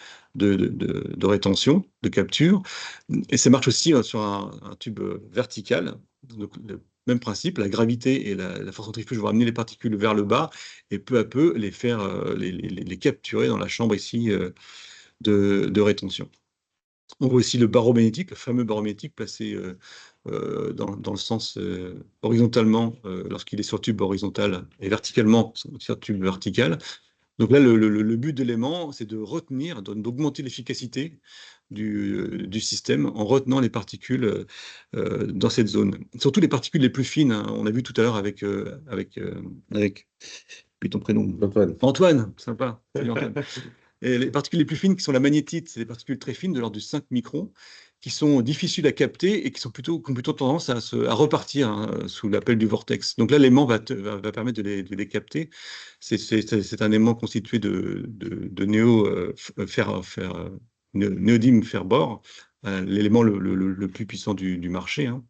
rétention, de capture. Et ça marche aussi sur un tube vertical. Donc, le même principe, la gravité et la force centrifuge vont amener les particules vers le bas et peu à peu les capturer dans la chambre ici de rétention. On voit aussi le baromagnétique, le fameux baromagnétique placé dans le sens horizontalement lorsqu'il est sur tube horizontal et verticalement sur tube vertical. Donc là, le but de l'aimant, c'est de retenir, d'augmenter l'efficacité du système en retenant les particules dans cette zone. Surtout les particules les plus fines, hein. On a vu tout à l'heure avec puis ton prénom. Antoine. Antoine, sympa. Salut Antoine. Et les particules les plus fines, qui sont la magnétite, c'est des particules très fines de l'ordre de 5 microns, qui sont difficiles à capter et qui ont plutôt tendance à repartir, hein, sous l'appel du vortex. Donc là, l'aimant va permettre de les capter. C'est un aimant constitué de néodyme fer-bore, l'élément le plus puissant du marché, hein,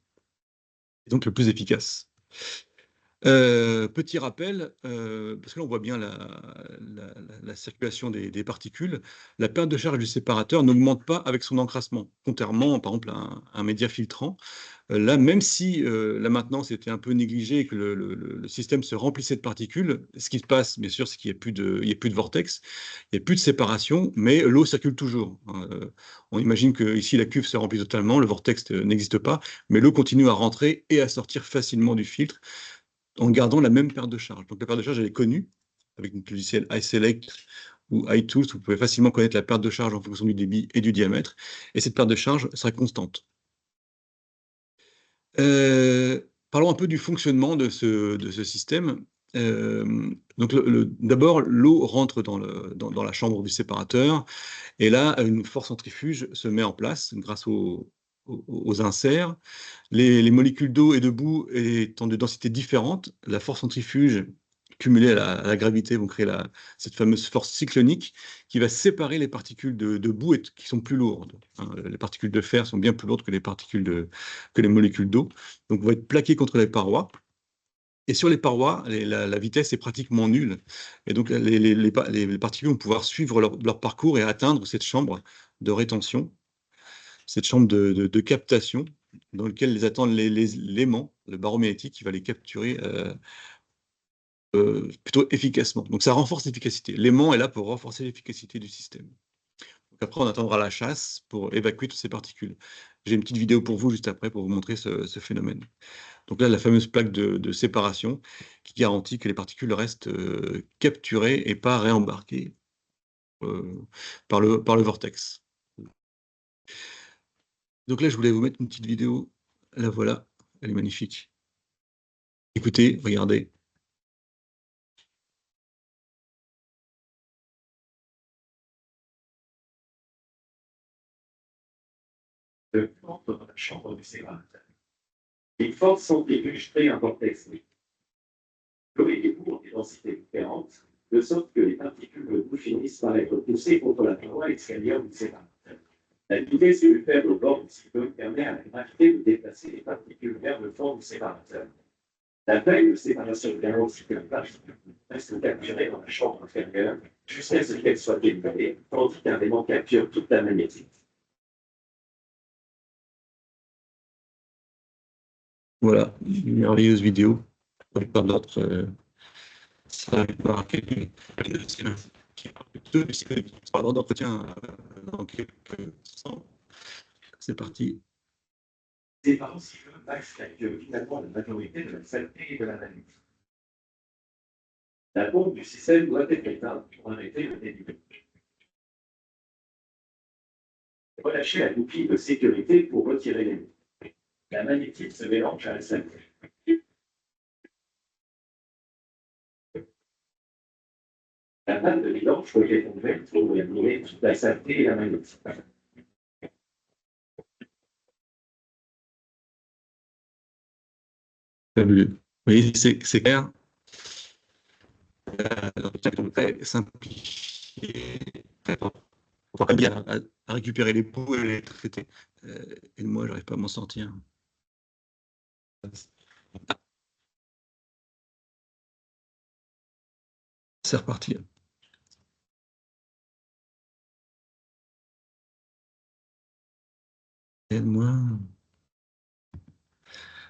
et donc le plus efficace. Petit rappel, parce que là on voit bien la circulation des particules, la perte de charge du séparateur n'augmente pas avec son encrassement, contrairement par exemple à un média filtrant. Là, même si la maintenance était un peu négligée et que le système se remplissait de particules, ce qui se passe, bien sûr, c'est qu'il n'y a plus de vortex, il n'y a plus de séparation, mais l'eau circule toujours. On imagine que ici la cuve se remplit totalement, le vortex n'existe pas, mais l'eau continue à rentrer et à sortir facilement du filtre. en gardant la même paire de charge. Donc la paire de charge, elle est connue, avec une logiciel iSelect ou iTools, vous pouvez facilement connaître la perte de charge en fonction du débit et du diamètre, et cette perte de charge sera constante. Parlons un peu du fonctionnement de ce système. Donc d'abord, l'eau rentre dans la chambre du séparateur, et là, une force centrifuge se met en place grâce aux inserts. Les molécules d'eau et de boue étant de densités différentes, la force centrifuge cumulée à la gravité vont créer cette fameuse force cyclonique qui va séparer les particules de boue qui sont plus lourdes. Hein. Les particules de fer sont bien plus lourdes que les molécules d'eau, donc vont être plaquées contre les parois. Et sur les parois, la vitesse est pratiquement nulle. Et donc, les particules vont pouvoir suivre leur parcours et atteindre cette chambre de rétention, cette chambre de captation, dans laquelle les attendent l'aimant, le barreau magnétique, qui va les capturer plutôt efficacement. Donc, ça renforce l'efficacité. L'aimant est là pour renforcer l'efficacité du système. Donc, après, on attendra la chasse pour évacuer toutes ces particules. J'ai une petite vidéo pour vous juste après pour vous montrer ce phénomène. Donc là, la fameuse plaque de séparation qui garantit que les particules restent capturées et pas réembarquées par le vortex. Donc là, je voulais vous mettre une petite vidéo. La voilà, elle est magnifique. Écoutez, regardez. De force dans la chambre du séparateur. Les forces sont illustrées en vortex. L'eau et les boue ont des densités différentes, de sorte que les particules de boue finissent par être poussées contre la paroi extérieure du séparateur. La vitesse du faible au bord du cyclone permet à la gravité de déplacer les particules vers le fond du séparateur. La taille de séparation garantit que les particules restent capturées dans la chambre inférieure jusqu'à ce qu'elles soient délivrées, tandis qu'un aimant capture toute la magnétique. Voilà, une merveilleuse vidéo. Pas d'autres. Ça va marquer qui parle plutôt du cycle d'entretien dans quelques instants. C'est parti. C'est par aussi que Max calcule finalement la majorité de la saleté et de la vanité. La pompe du système doit être éteinte pour arrêter le débit. Relâchez la goupille de sécurité pour retirer les mots. La magnétique se mélange à la saleté. La panne de mélange peut être ouverte pour éliminer toute la saleté et la magnétique. Fabuleux. Vous voyez, c'est clair. Très simplifié. On va bien à récupérer les poux et les traiter. Et moi, j'arrive pas à m'en sortir. C'est reparti. Aide-moi.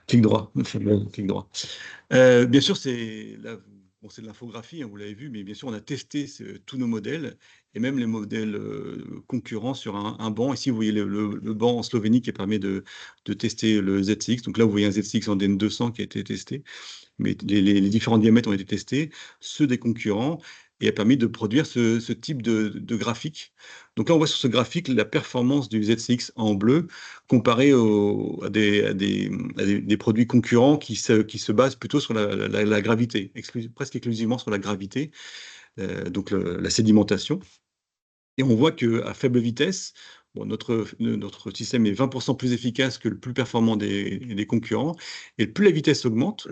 Clic droit. Clic droit. Bien sûr, c'est de l'infographie, hein, vous l'avez vu, mais bien sûr, on a testé tous nos modèles et même les modèles concurrents sur un banc. Ici, vous voyez le banc en Slovénie qui permet de tester le ZCX. Donc là, vous voyez un ZCX en DN200 qui a été testé, mais les différents diamètres ont été testés, ceux des concurrents, et a permis de produire ce type de graphique. Donc là, on voit sur ce graphique la performance du ZCX en bleu comparé à des produits concurrents qui se basent plutôt sur la gravité, presque exclusivement sur la gravité, donc la sédimentation. Et on voit qu'à faible vitesse, bon, notre système est 20% plus efficace que le plus performant des concurrents, et plus la vitesse augmente,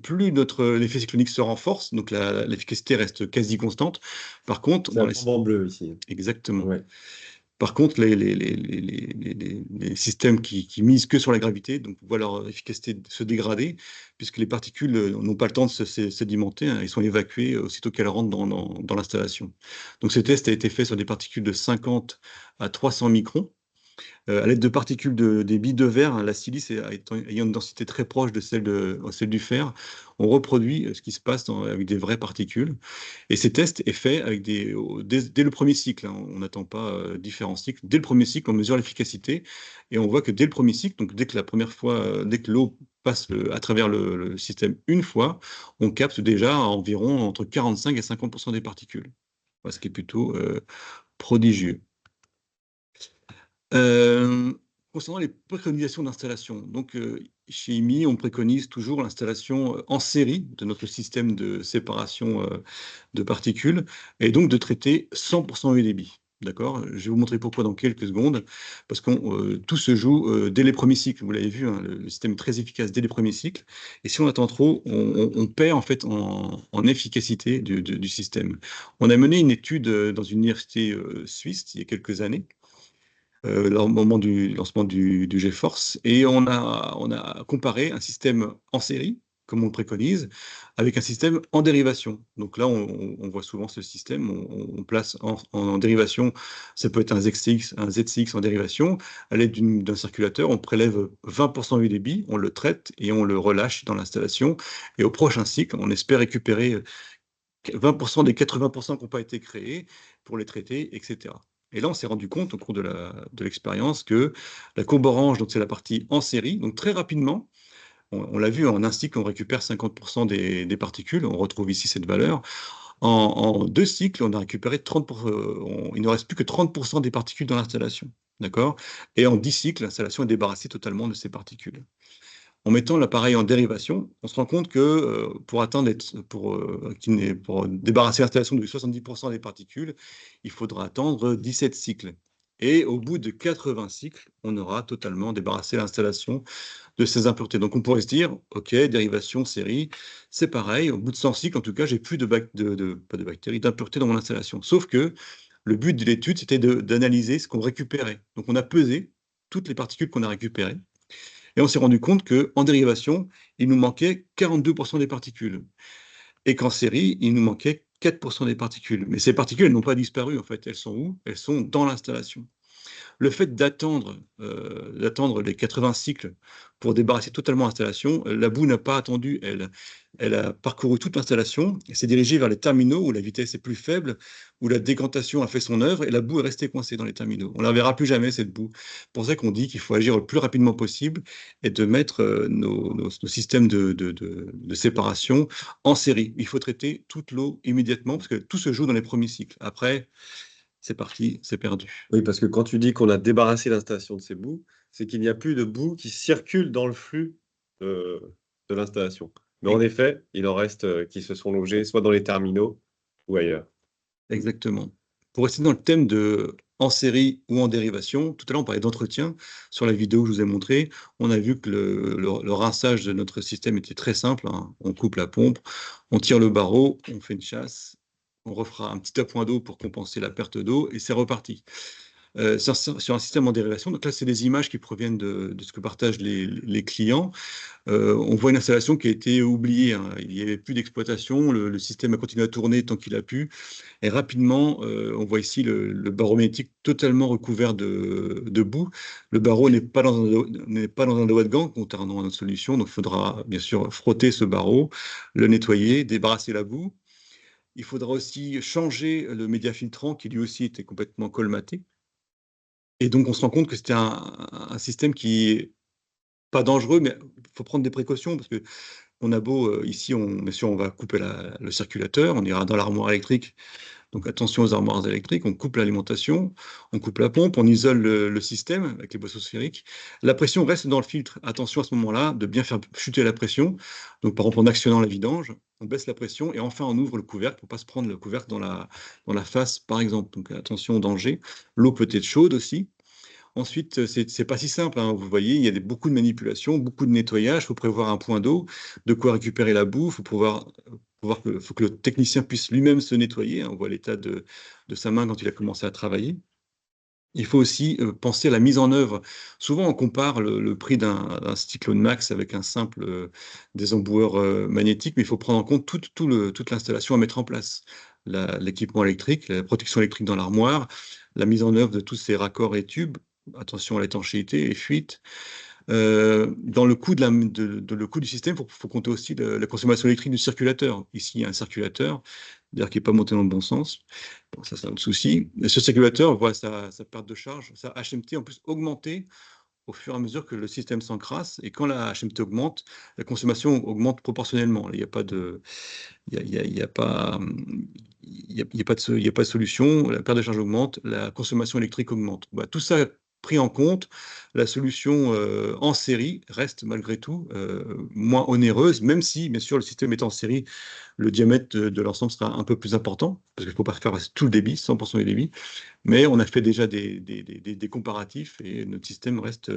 plus l'effet cyclonique se renforce, donc l'efficacité reste quasi constante. Par contre, C'est un ruban bleu ici. Exactement. Ouais. Par contre, les systèmes qui misent que sur la gravité, donc voient leur efficacité se dégrader, puisque les particules n'ont pas le temps de se sédimenter, hein, ils sont évacués aussitôt qu'elles rentrent dans l'installation. Donc ce test a été fait sur des particules de 50 à 300 microns, À l'aide de particules des billes de verre, hein, la silice ayant une densité très proche de celle du fer, on reproduit ce qui se passe avec des vraies particules. Et ces tests est fait dès le premier cycle, hein. On n'attend pas différents cycles. Dès le premier cycle, on mesure l'efficacité et on voit que dès le premier cycle, donc dès que la première fois, dès que l'eau passe à travers le système une fois, on capte déjà environ entre 45 et 50% des particules, ce qui est plutôt prodigieux. Euh, Concernant les préconisations d'installation, donc chez IMI, on préconise toujours l'installation en série de notre système de séparation de particules et donc de traiter 100% au débit. D'accord? Je vais vous montrer pourquoi dans quelques secondes, parce que tout se joue dès les premiers cycles. Vous l'avez vu, hein, le système est très efficace dès les premiers cycles. Et si on attend trop, on perd en fait en efficacité du système. On a mené une étude dans une université suisse il y a quelques années au moment du lancement du GeForce. Et on a comparé un système en série, comme on le préconise, avec un système en dérivation. Donc là, on voit souvent ce système, on place en dérivation, ça peut être un ZCX en dérivation, à l'aide d'un circulateur, on prélève 20% du débit, on le traite et on le relâche dans l'installation. Et au prochain cycle, on espère récupérer 20% des 80% qui n'ont pas été créés pour les traiter, etc. Et là, on s'est rendu compte au cours de l'expérience que la courbe orange, donc c'est la partie en série, donc très rapidement, on l'a vu en un cycle, on récupère 50% des particules, on retrouve ici cette valeur. En deux cycles, on a récupéré 30%, il ne reste plus que 30% des particules dans l'installation. D'accord? Et en 10 cycles, l'installation est débarrassée totalement de ces particules. En mettant l'appareil en dérivation, on se rend compte que pour débarrasser l'installation de 70% des particules, il faudra attendre 17 cycles. Et au bout de 80 cycles, on aura totalement débarrassé l'installation de ces impuretés. Donc on pourrait se dire, OK, dérivation, série, c'est pareil. Au bout de 100 cycles, en tout cas, j'ai plus pas de bactéries, d'impuretés dans mon installation. Sauf que le but de l'étude, c'était d'analyser ce qu'on récupérait. Donc on a pesé toutes les particules qu'on a récupérées. Et on s'est rendu compte qu'en dérivation, il nous manquait 42% des particules. Et qu'en série, il nous manquait 4% des particules. Mais ces particules, elles n'ont pas disparu, en fait. Elles sont où? Elles sont dans l'installation. Le fait d'attendre les 80 cycles pour débarrasser totalement l'installation, la boue n'a pas attendu, elle a parcouru toute l'installation et s'est dirigée vers les terminaux où la vitesse est plus faible, où la décantation a fait son œuvre et la boue est restée coincée dans les terminaux. On ne la verra plus jamais, cette boue. C'est pour ça qu'on dit qu'il faut agir le plus rapidement possible et de mettre nos systèmes de séparation en série. Il faut traiter toute l'eau immédiatement parce que tout se joue dans les premiers cycles. Après, c'est parti, c'est perdu. Oui, parce que quand tu dis qu'on a débarrassé l'installation de ces boues, c'est qu'il n'y a plus de boues qui circulent dans le flux de l'installation. Mais en effet, il en reste qui se sont logés soit dans les terminaux ou ailleurs. Exactement. Pour rester dans le thème de en série ou en dérivation, tout à l'heure on parlait d'entretien. Sur la vidéo que je vous ai montré, on a vu que le rinçage de notre système était très simple, hein. On coupe la pompe, on tire le barreau, on fait une chasse, on refera un petit appoint d'eau pour compenser la perte d'eau et c'est reparti. Sur un système en dérivation, donc là c'est des images qui proviennent de ce que partagent les clients. On voit une installation qui a été oubliée, hein. Il n'y avait plus d'exploitation, le système a continué à tourner tant qu'il a pu. Et rapidement, on voit ici le barreau magnétique totalement recouvert de boue. Le barreau n'est pas dans un doigt de gant, contrairement à notre solution. Donc, il faudra bien sûr frotter ce barreau, le nettoyer, débarrasser la boue. Il faudra aussi changer le média filtrant qui lui aussi était complètement colmaté. Et donc, on se rend compte que c'était un système qui est pas dangereux, mais il faut prendre des précautions parce que on a beau, ici, bien sûr, on va couper le circulateur, on ira dans l'armoire électrique. Donc attention aux armoires électriques, on coupe l'alimentation, on coupe la pompe, on isole le système avec les boisseaux sphériques. La pression reste dans le filtre. Attention à ce moment-là de bien faire chuter la pression. Donc par exemple en actionnant la vidange, on baisse la pression et enfin on ouvre le couvercle pour ne pas se prendre le couvercle dans la face par exemple. Donc attention au danger. L'eau peut être chaude aussi. Ensuite, c'est pas si simple, hein. Vous voyez, il y a beaucoup de manipulations, beaucoup de nettoyage. Il faut prévoir un point d'eau, de quoi récupérer la boue. Il faut que le technicien puisse lui-même se nettoyer, hein. On voit l'état de sa main quand il a commencé à travailler. Il faut aussi penser à la mise en œuvre. Souvent, on compare le prix d'un Cyclone Max avec un simple désemboueur magnétique, mais il faut prendre en compte toute l'installation à mettre en place. L'équipement électrique, la protection électrique dans l'armoire, la mise en œuvre de tous ces raccords et tubes, attention à l'étanchéité et fuite. Dans le coût, le coût du système, il faut compter aussi la consommation électrique du circulateur. Ici, il y a un circulateur, d'ailleurs qui n'est pas monté dans le bon sens. Bon, ça, c'est un autre souci. Et ce circulateur voit sa perte de charge, sa HMT en plus augmenter au fur et à mesure que le système s'encrasse. Et quand la HMT augmente, la consommation augmente proportionnellement. Il n'y a pas de, il y a pas, il y a pas il y a pas de solution. La perte de charge augmente, la consommation électrique augmente. Bah, tout ça pris en compte, la solution en série reste malgré tout moins onéreuse, même si, bien sûr, le système est en série, le diamètre de l'ensemble sera un peu plus important, parce qu'il ne faut pas faire passer tout le débit, 100% du débit, mais on a fait déjà des comparatifs et notre système reste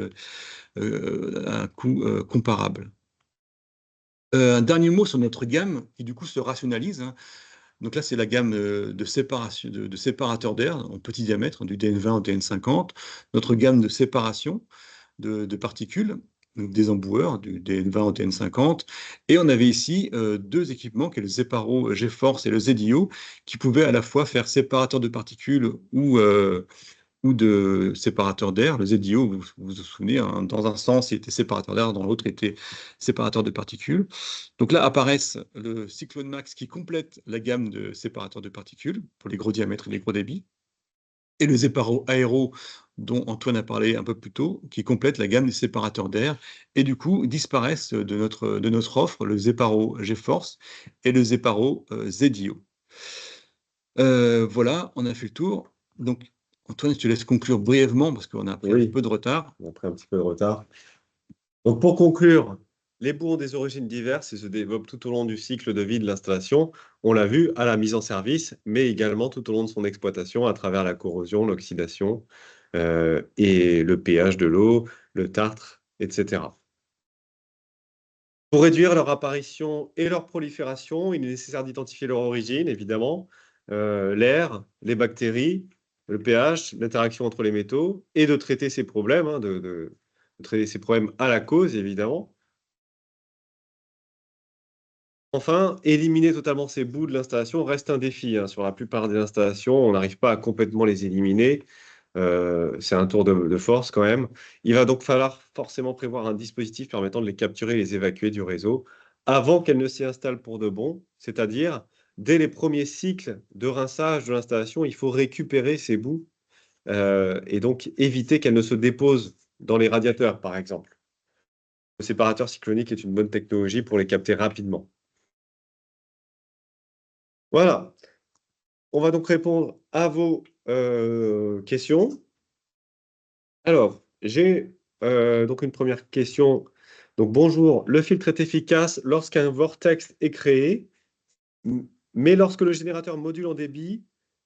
à un coût comparable. Un dernier mot sur notre gamme, qui du coup se rationalise, hein. Donc là, c'est la gamme de séparation, de séparateurs d'air en petit diamètre, du DN20 au DN50. Notre gamme de séparation de particules, donc des emboueurs, du DN20 au DN50. Et on avait ici deux équipements, qui est le Zeparo GeForce et le ZIO, qui pouvaient à la fois faire séparateur de particules ou de séparateur d'air. Le ZIO, vous vous souvenez, hein, dans un sens, il était séparateur d'air, dans l'autre, il était séparateur de particules. Donc là apparaissent le Cyclone Max qui complète la gamme de séparateurs de particules pour les gros diamètres et les gros débits, et le Zeparo Aero, dont Antoine a parlé un peu plus tôt, qui complète la gamme des séparateurs d'air, et du coup disparaissent de notre offre le Zeparo GeForce et le Zeparo ZIO. Voilà, on a fait le tour. Donc, Antoine, je te laisse conclure brièvement parce qu'on a pris un peu de retard. On a pris un petit peu de retard. Donc, pour conclure, les boues ont des origines diverses et se développent tout au long du cycle de vie de l'installation. On l'a vu à la mise en service, mais également tout au long de son exploitation à travers la corrosion, l'oxydation et le pH de l'eau, le tartre, etc. Pour réduire leur apparition et leur prolifération, il est nécessaire d'identifier leur origine, évidemment, l'air, les bactéries, le pH, l'interaction entre les métaux, et de traiter ces problèmes, hein, de traiter ces problèmes à la cause, évidemment. Enfin, éliminer totalement ces bouts de l'installation reste un défi, hein. Sur la plupart des installations, on n'arrive pas à complètement les éliminer. C'est un tour de force quand même. Il va donc falloir forcément prévoir un dispositif permettant de les capturer et les évacuer du réseau avant qu'elles ne s'y installent pour de bon, c'est-à-dire dès les premiers cycles de rinçage de l'installation, il faut récupérer ces bouts et donc éviter qu'elles ne se déposent dans les radiateurs, par exemple. Le séparateur cyclonique est une bonne technologie pour les capter rapidement. Voilà, on va donc répondre à vos questions. Alors, j'ai donc une première question. Donc, bonjour, le filtre est efficace lorsqu'un vortex est créé, mais lorsque le générateur module en débit,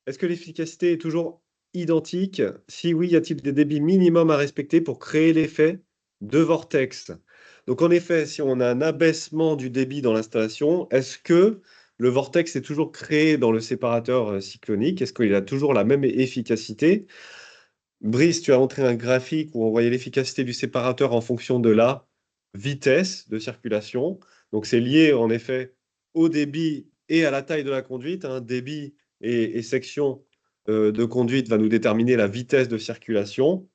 est-ce que l'efficacité est toujours identique? Si oui, y a-t-il des débits minimums à respecter pour créer l'effet de vortex? Donc, en effet, si on a un abaissement du débit dans l'installation, est-ce que le vortex est toujours créé dans le séparateur cyclonique? Est-ce qu'il a toujours la même efficacité? Brice, tu as montré un graphique où on voyait l'efficacité du séparateur en fonction de la vitesse de circulation. Donc, c'est lié en effet au débit et à la taille de la conduite, hein. Débit et section de conduite va nous déterminer la vitesse de circulation.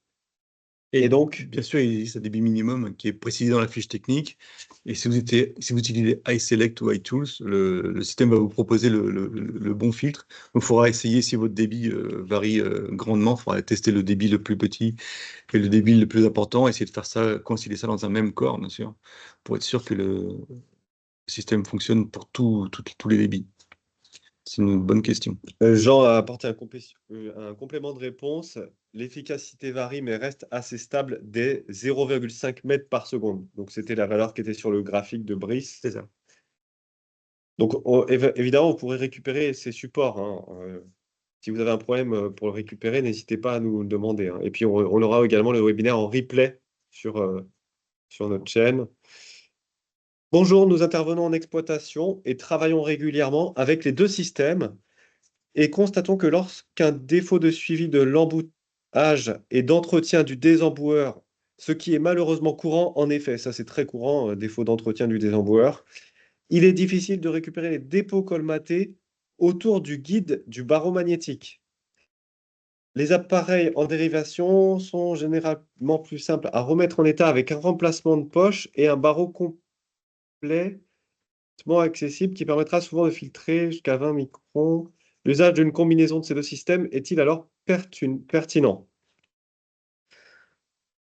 Et donc, bien sûr, il existe un débit minimum qui est précisé dans la fiche technique. Et si vous utilisez iSelect ou iTools, le système va vous proposer le bon filtre. Donc, il faudra essayer, si votre débit varie grandement, il faudra tester le débit le plus petit et le débit le plus important, essayer de faire ça, concilier ça dans un même corps, bien sûr, pour être sûr que le système fonctionne pour tous les débits. C'est une bonne question. Jean a apporté un complément de réponse. L'efficacité varie, mais reste assez stable dès 0,5 mètres par seconde. Donc, c'était la valeur qui était sur le graphique de Brice. C'est ça. Donc, évidemment, vous pourrez récupérer ces supports, hein. Si vous avez un problème pour le récupérer, n'hésitez pas à nous le demander, hein. Et puis, on aura également le webinaire en replay sur notre chaîne. Bonjour, nous intervenons en exploitation et travaillons régulièrement avec les deux systèmes et constatons que lorsqu'un défaut de suivi de l'emboutage et d'entretien du désemboueur, ce qui est malheureusement courant, en effet, ça c'est très courant, défaut d'entretien du désemboueur, il est difficile de récupérer les dépôts colmatés autour du guide du barreau magnétique. Les appareils en dérivation sont généralement plus simples à remettre en état avec un remplacement de poche et un barreau complet accessible qui permettra souvent de filtrer jusqu'à 20 microns. L'usage d'une combinaison de ces deux systèmes est-il alors pertinent?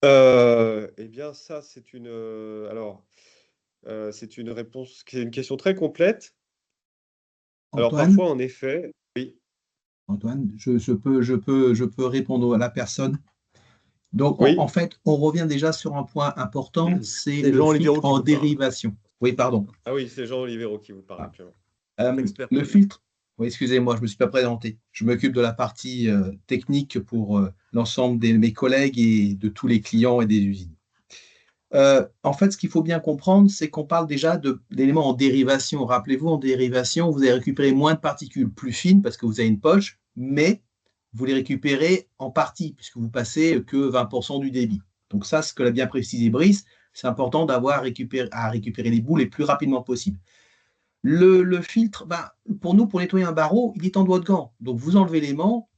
Eh bien, ça, c'est une, c'est une réponse, c'est une question très complète. Alors, Antoine, parfois, en effet, oui, Antoine, je peux répondre à la personne. Donc, en oui, fait, on revient déjà sur un point important, c'est C'est le Jean filtre Olivero qui en vous parle. dérivation. Oui, pardon. ah oui, c'est Jean Olivero qui vous parle Ah. actuellement. Expert Le comptable. filtre, oui, excusez-moi, je ne me suis pas présenté. Je m'occupe de la partie technique pour l'ensemble de mes collègues et de tous les clients et des usines. En fait, ce qu'il faut bien comprendre, c'est qu'on parle déjà d'éléments en dérivation. Rappelez-vous, en dérivation, vous allez récupérer moins de particules plus fines parce que vous avez une poche, mais vous les récupérez en partie puisque vous passez que 20% du débit. Donc ça, ce que l'a bien précisé Brice, c'est important d'avoir à récupérer les bouts les plus rapidement possible. Le filtre, pour nous, pour nettoyer un barreau, il est en doigt de gant. Donc vous enlevez l'aimant,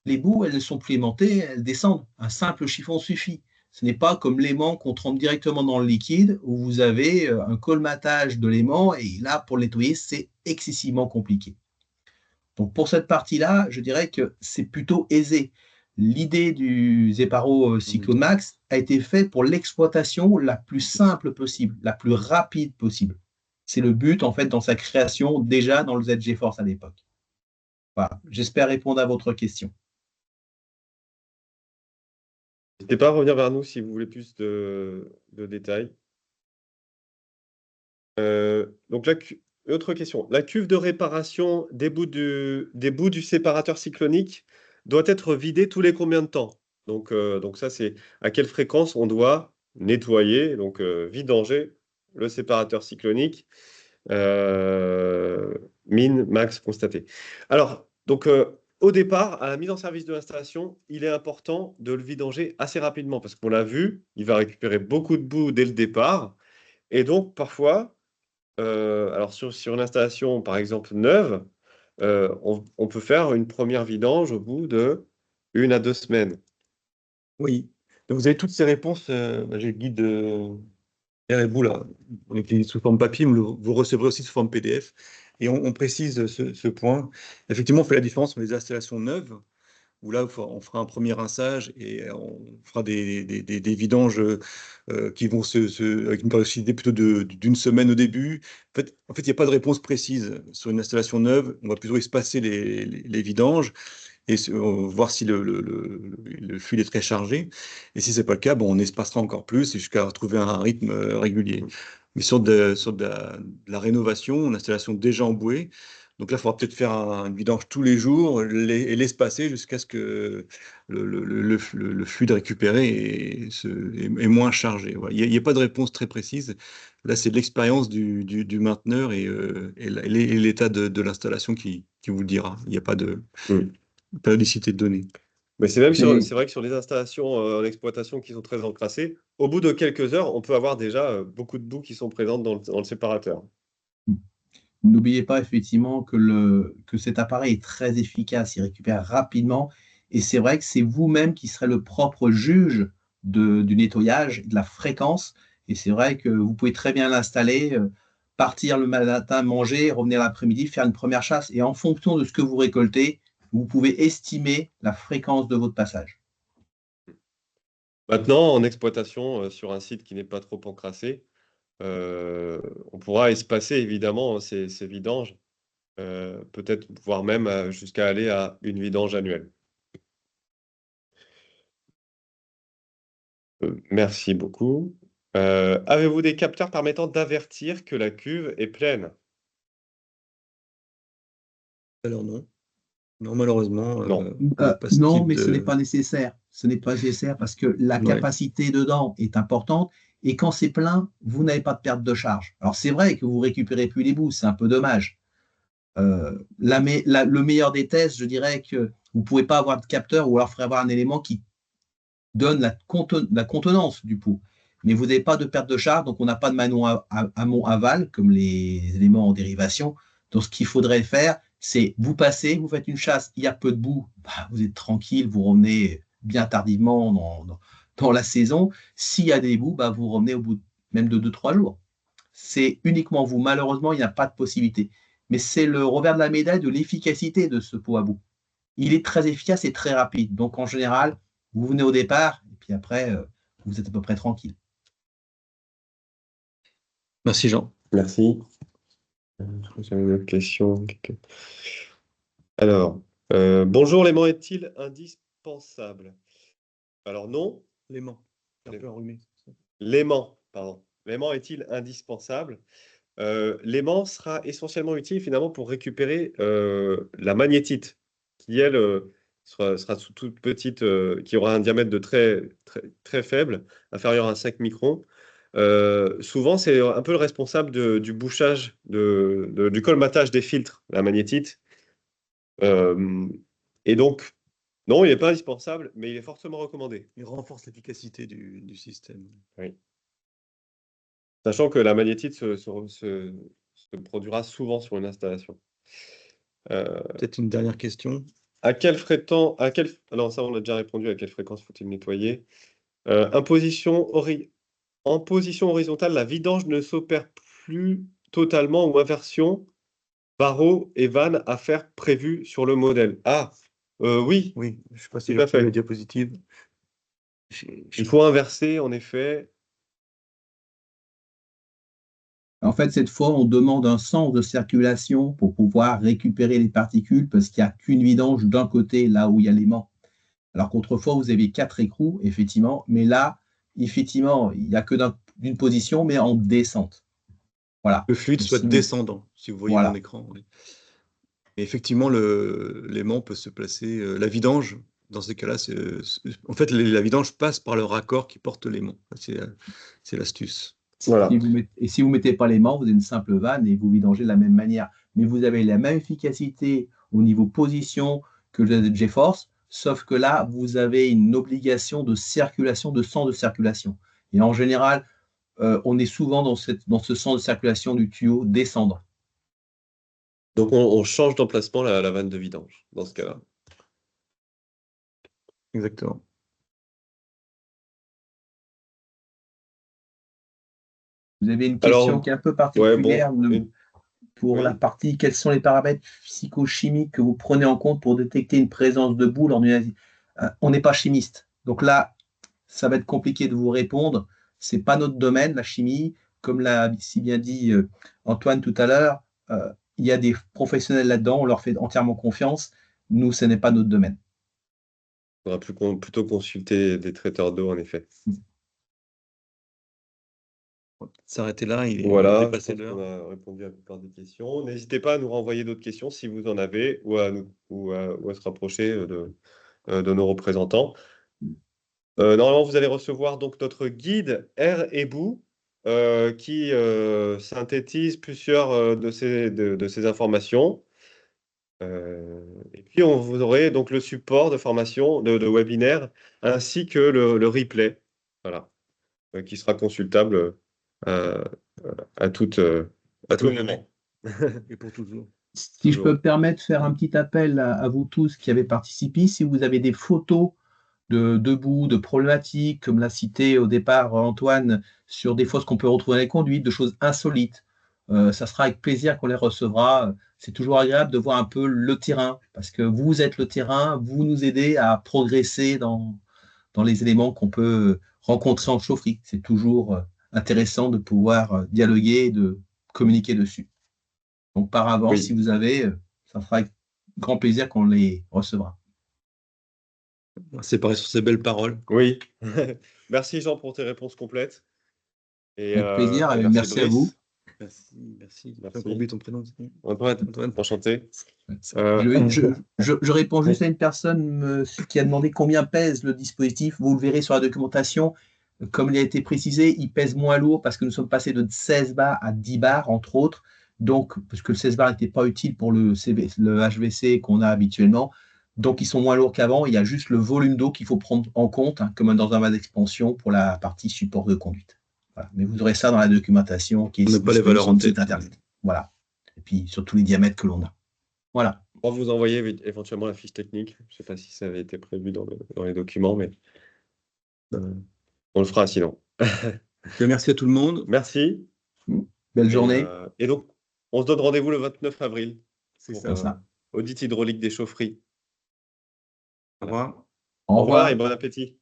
les bouts, elles ne sont plus aimantées, elles descendent. Un simple chiffon suffit. Ce n'est pas comme l'aimant qu'on trempe directement dans le liquide où vous avez un colmatage de l'aimant et là, pour le nettoyer, c'est excessivement compliqué. Donc pour cette partie-là, je dirais que c'est plutôt aisé. L'idée du Zeparo Cyclone Max a été faite pour l'exploitation la plus simple possible, la plus rapide possible. C'est le but, en fait, dans sa création, déjà dans le ZG Force à l'époque. Voilà. J'espère répondre à votre question. N'hésitez pas à revenir vers nous si vous voulez plus de détails. Donc, autre question. La cuve de réparation des bouts du séparateur cyclonique doit être vidée tous les combien de temps? Donc ça, c'est à quelle fréquence on doit nettoyer, donc vidanger le séparateur cyclonique, min, max constaté. Alors, donc, au départ, à la mise en service de l'installation, il est important de le vidanger assez rapidement parce qu'on l'a vu, il va récupérer beaucoup de boue dès le départ. Et donc, parfois, alors sur une installation, par exemple, neuve, on peut faire une première vidange au bout de 1 à 2 semaines. Oui. Donc, vous avez toutes ces réponses. J'ai le guide derrière vous là. On est sous forme papier, mais vous recevrez aussi sous forme PDF. Et on précise ce point. Effectivement, on fait la différence entre les installations neuves, où là, on fera un premier rinçage et on fera des vidanges qui vont avec une périodicité plutôt d'une semaine au début. En fait, il n'y a pas de réponse précise. Sur une installation neuve, on va plutôt espacer les vidanges et voir si le fluide est très chargé. Et si ce n'est pas le cas, bon, on espacera encore plus jusqu'à retrouver un rythme régulier. Mais sur de la rénovation, une installation déjà embouée, donc là, il faudra peut-être faire une vidange tous les jours et l'espacer jusqu'à ce que le fluide récupéré est moins chargé. Voilà. Il n'y a pas de réponse très précise. Là, c'est de l'expérience du mainteneur et l'état de l'installation qui vous le dira. Il n'y a pas de périodicité de données. Mais c'est vrai que sur les installations en exploitation qui sont très encrassées, au bout de quelques heures, on peut avoir déjà beaucoup de boues qui sont présentes dans le séparateur. N'oubliez pas effectivement que cet appareil est très efficace, il récupère rapidement et c'est vrai que c'est vous-même qui serez le propre juge du nettoyage, de la fréquence et c'est vrai que vous pouvez très bien l'installer, partir le matin, manger, revenir l'après-midi, faire une première chasse et en fonction de ce que vous récoltez, vous pouvez estimer la fréquence de votre passage. Maintenant, en exploitation sur un site qui n'est pas trop encrassé, on pourra espacer évidemment ces vidanges, peut-être voire même jusqu'à aller à une vidange annuelle. Merci beaucoup. Avez-vous des capteurs permettant d'avertir que la cuve est pleine? Alors non. Non, malheureusement, Non. on n'a pas ce Non, type mais ce n'est de... pas nécessaire. Ce n'est pas nécessaire parce que la Ouais. capacité dedans est importante et quand c'est plein, vous n'avez pas de perte de charge. Alors c'est vrai que vous récupérez plus les bouts, c'est un peu dommage. Le meilleur des tests, je dirais que vous ne pouvez pas avoir de capteur ou alors il faudrait avoir un élément qui donne la contenance du pot. Mais vous n'avez pas de perte de charge, donc on n'a pas de manon amont-aval comme les éléments en dérivation. Donc ce qu'il faudrait faire, C'est vous passez, vous faites une chasse, il y a peu de boue, bah, vous êtes tranquille, vous revenez bien tardivement dans la saison. S'il y a des boues, bah, vous revenez au bout même de 2-3 jours. C'est uniquement vous. Malheureusement, il n'y a pas de possibilité. Mais c'est le revers de la médaille de l'efficacité de ce pot à bout. Il est très efficace et très rapide. Donc, en général, vous venez au départ et puis après, vous êtes à peu près tranquille. Merci Jean. Merci. J'avais une autre question. Alors, bonjour, l'aimant est-il indispensable? Alors non, L'aimant. Un peu enrhumé. l'aimant, pardon. L'aimant est-il indispensable? L'aimant sera essentiellement utile finalement pour récupérer la magnétite, qui elle sera toute petite, qui aura un diamètre de très faible, inférieur à 5 microns. Souvent, c'est un peu le responsable du bouchage, du colmatage des filtres, la magnétite. Et donc, non, il n'est pas indispensable, mais il est fortement recommandé. Il renforce l'efficacité du système. Oui. Sachant que la magnétite se produira souvent sur une installation. Peut-être une dernière question. Non, ça on a déjà répondu, à quelle fréquence faut-il nettoyer? En position horizontale, la vidange ne s'opère plus totalement ou inversion, barreaux et vannes à faire prévues sur le modèle. Ah, oui, Oui, je ne sais pas si tout à j'ai fait la fait. diapositive. Il faut inverser, en effet. En fait, cette fois, on demande un sens de circulation pour pouvoir récupérer les particules parce qu'il n'y a qu'une vidange d'un côté, là où il y a l'aimant. Alors qu'autrefois, vous avez 4 écrous, effectivement, mais là, effectivement, il n'y a que d'une position, mais en descente. Voilà. Le fluide Donc, soit si vous- descendant, si vous voyez Voilà. mon écran. Oui. Et effectivement, l'aimant peut se placer. La vidange, dans ces cas-là, en fait, la vidange passe par le raccord qui porte l'aimant. C'est l'astuce. Voilà. Et si vous ne mettez pas l'aimant, vous avez une simple vanne et vous vidangez de la même manière. Mais vous avez la même efficacité au niveau position que le GeForce, sauf que là, vous avez une obligation de circulation, de sens de circulation. Et en général, on est souvent dans ce sens de circulation du tuyau descendant. Donc on change d'emplacement la vanne de vidange, dans ce cas-là. Exactement. Vous avez une question Alors, qui est un peu ouais, particulière bon, pour oui. la partie quels sont les paramètres psychochimiques que vous prenez en compte pour détecter une présence de boue lors d'une. On n'est pas chimiste. Donc là, ça va être compliqué de vous répondre. Ce n'est pas notre domaine, la chimie. Comme l'a si bien dit Antoine tout à l'heure, il y a des professionnels là-dedans, on leur fait entièrement confiance. Nous, ce n'est pas notre domaine. Il faudra plutôt consulter des traiteurs d'eau, en effet. S'arrêter là, il est Voilà, dépassé je pense l'heure. qu'on a répondu à la plupart des questions. N'hésitez pas à nous renvoyer d'autres questions si vous en avez, ou à se rapprocher de nos représentants. Normalement, vous allez recevoir donc notre guide Air et boue qui synthétise plusieurs de ces informations. Et puis, vous aurez donc le support de formation, de webinaire, ainsi que le replay, voilà, qui sera consultable à tout moment. Et pour toujours. Si je peux me permettre de faire un petit appel à vous tous qui avez participé, si vous avez des photos de boue, de problématiques, comme l'a cité au départ Antoine, sur des fois ce qu'on peut retrouver dans les conduites, de choses insolites, ça sera avec plaisir qu'on les recevra. C'est toujours agréable de voir un peu le terrain, parce que vous êtes le terrain, vous nous aidez à progresser dans les éléments qu'on peut rencontrer en chaufferie. C'est toujours intéressant de pouvoir dialoguer et de communiquer dessus. Donc par avance, Oui. si vous avez, ça fera avec grand plaisir qu'on les recevra. C'est pareil sur ces belles paroles. Oui. Merci Jean pour tes réponses complètes. Et, Avec plaisir, et merci à Brice. vous. Merci. Merci. Encore oublié ton prénom. Antoine, enchanté. Je réponds juste à une personne qui a demandé combien pèse le dispositif. Vous le verrez sur la documentation. Comme il a été précisé, il pèse moins lourd parce que nous sommes passés de 16 bars à 10 bars, entre autres. Donc, parce que le 16 bars n'était pas utile pour le HVC qu'on a habituellement. Donc, ils sont moins lourds qu'avant. Il y a juste le volume d'eau qu'il faut prendre en compte, comme dans un vase d'expansion pour la partie support de conduite. Voilà. Mais vous aurez ça dans la documentation qui est On n'a pas les valeurs sur en le site tête. internet. Voilà. Et puis sur tous les diamètres que l'on a. Voilà. On va vous envoyer éventuellement la fiche technique. Je ne sais pas si ça avait été prévu dans les documents, mais on le fera sinon. Merci à tout le monde. Merci. Belle journée. Et donc, on se donne rendez-vous le 29 avril C'est pour ça. ça. audit hydraulique des chaufferies. Au revoir. Au Au revoir revoir. et bon appétit.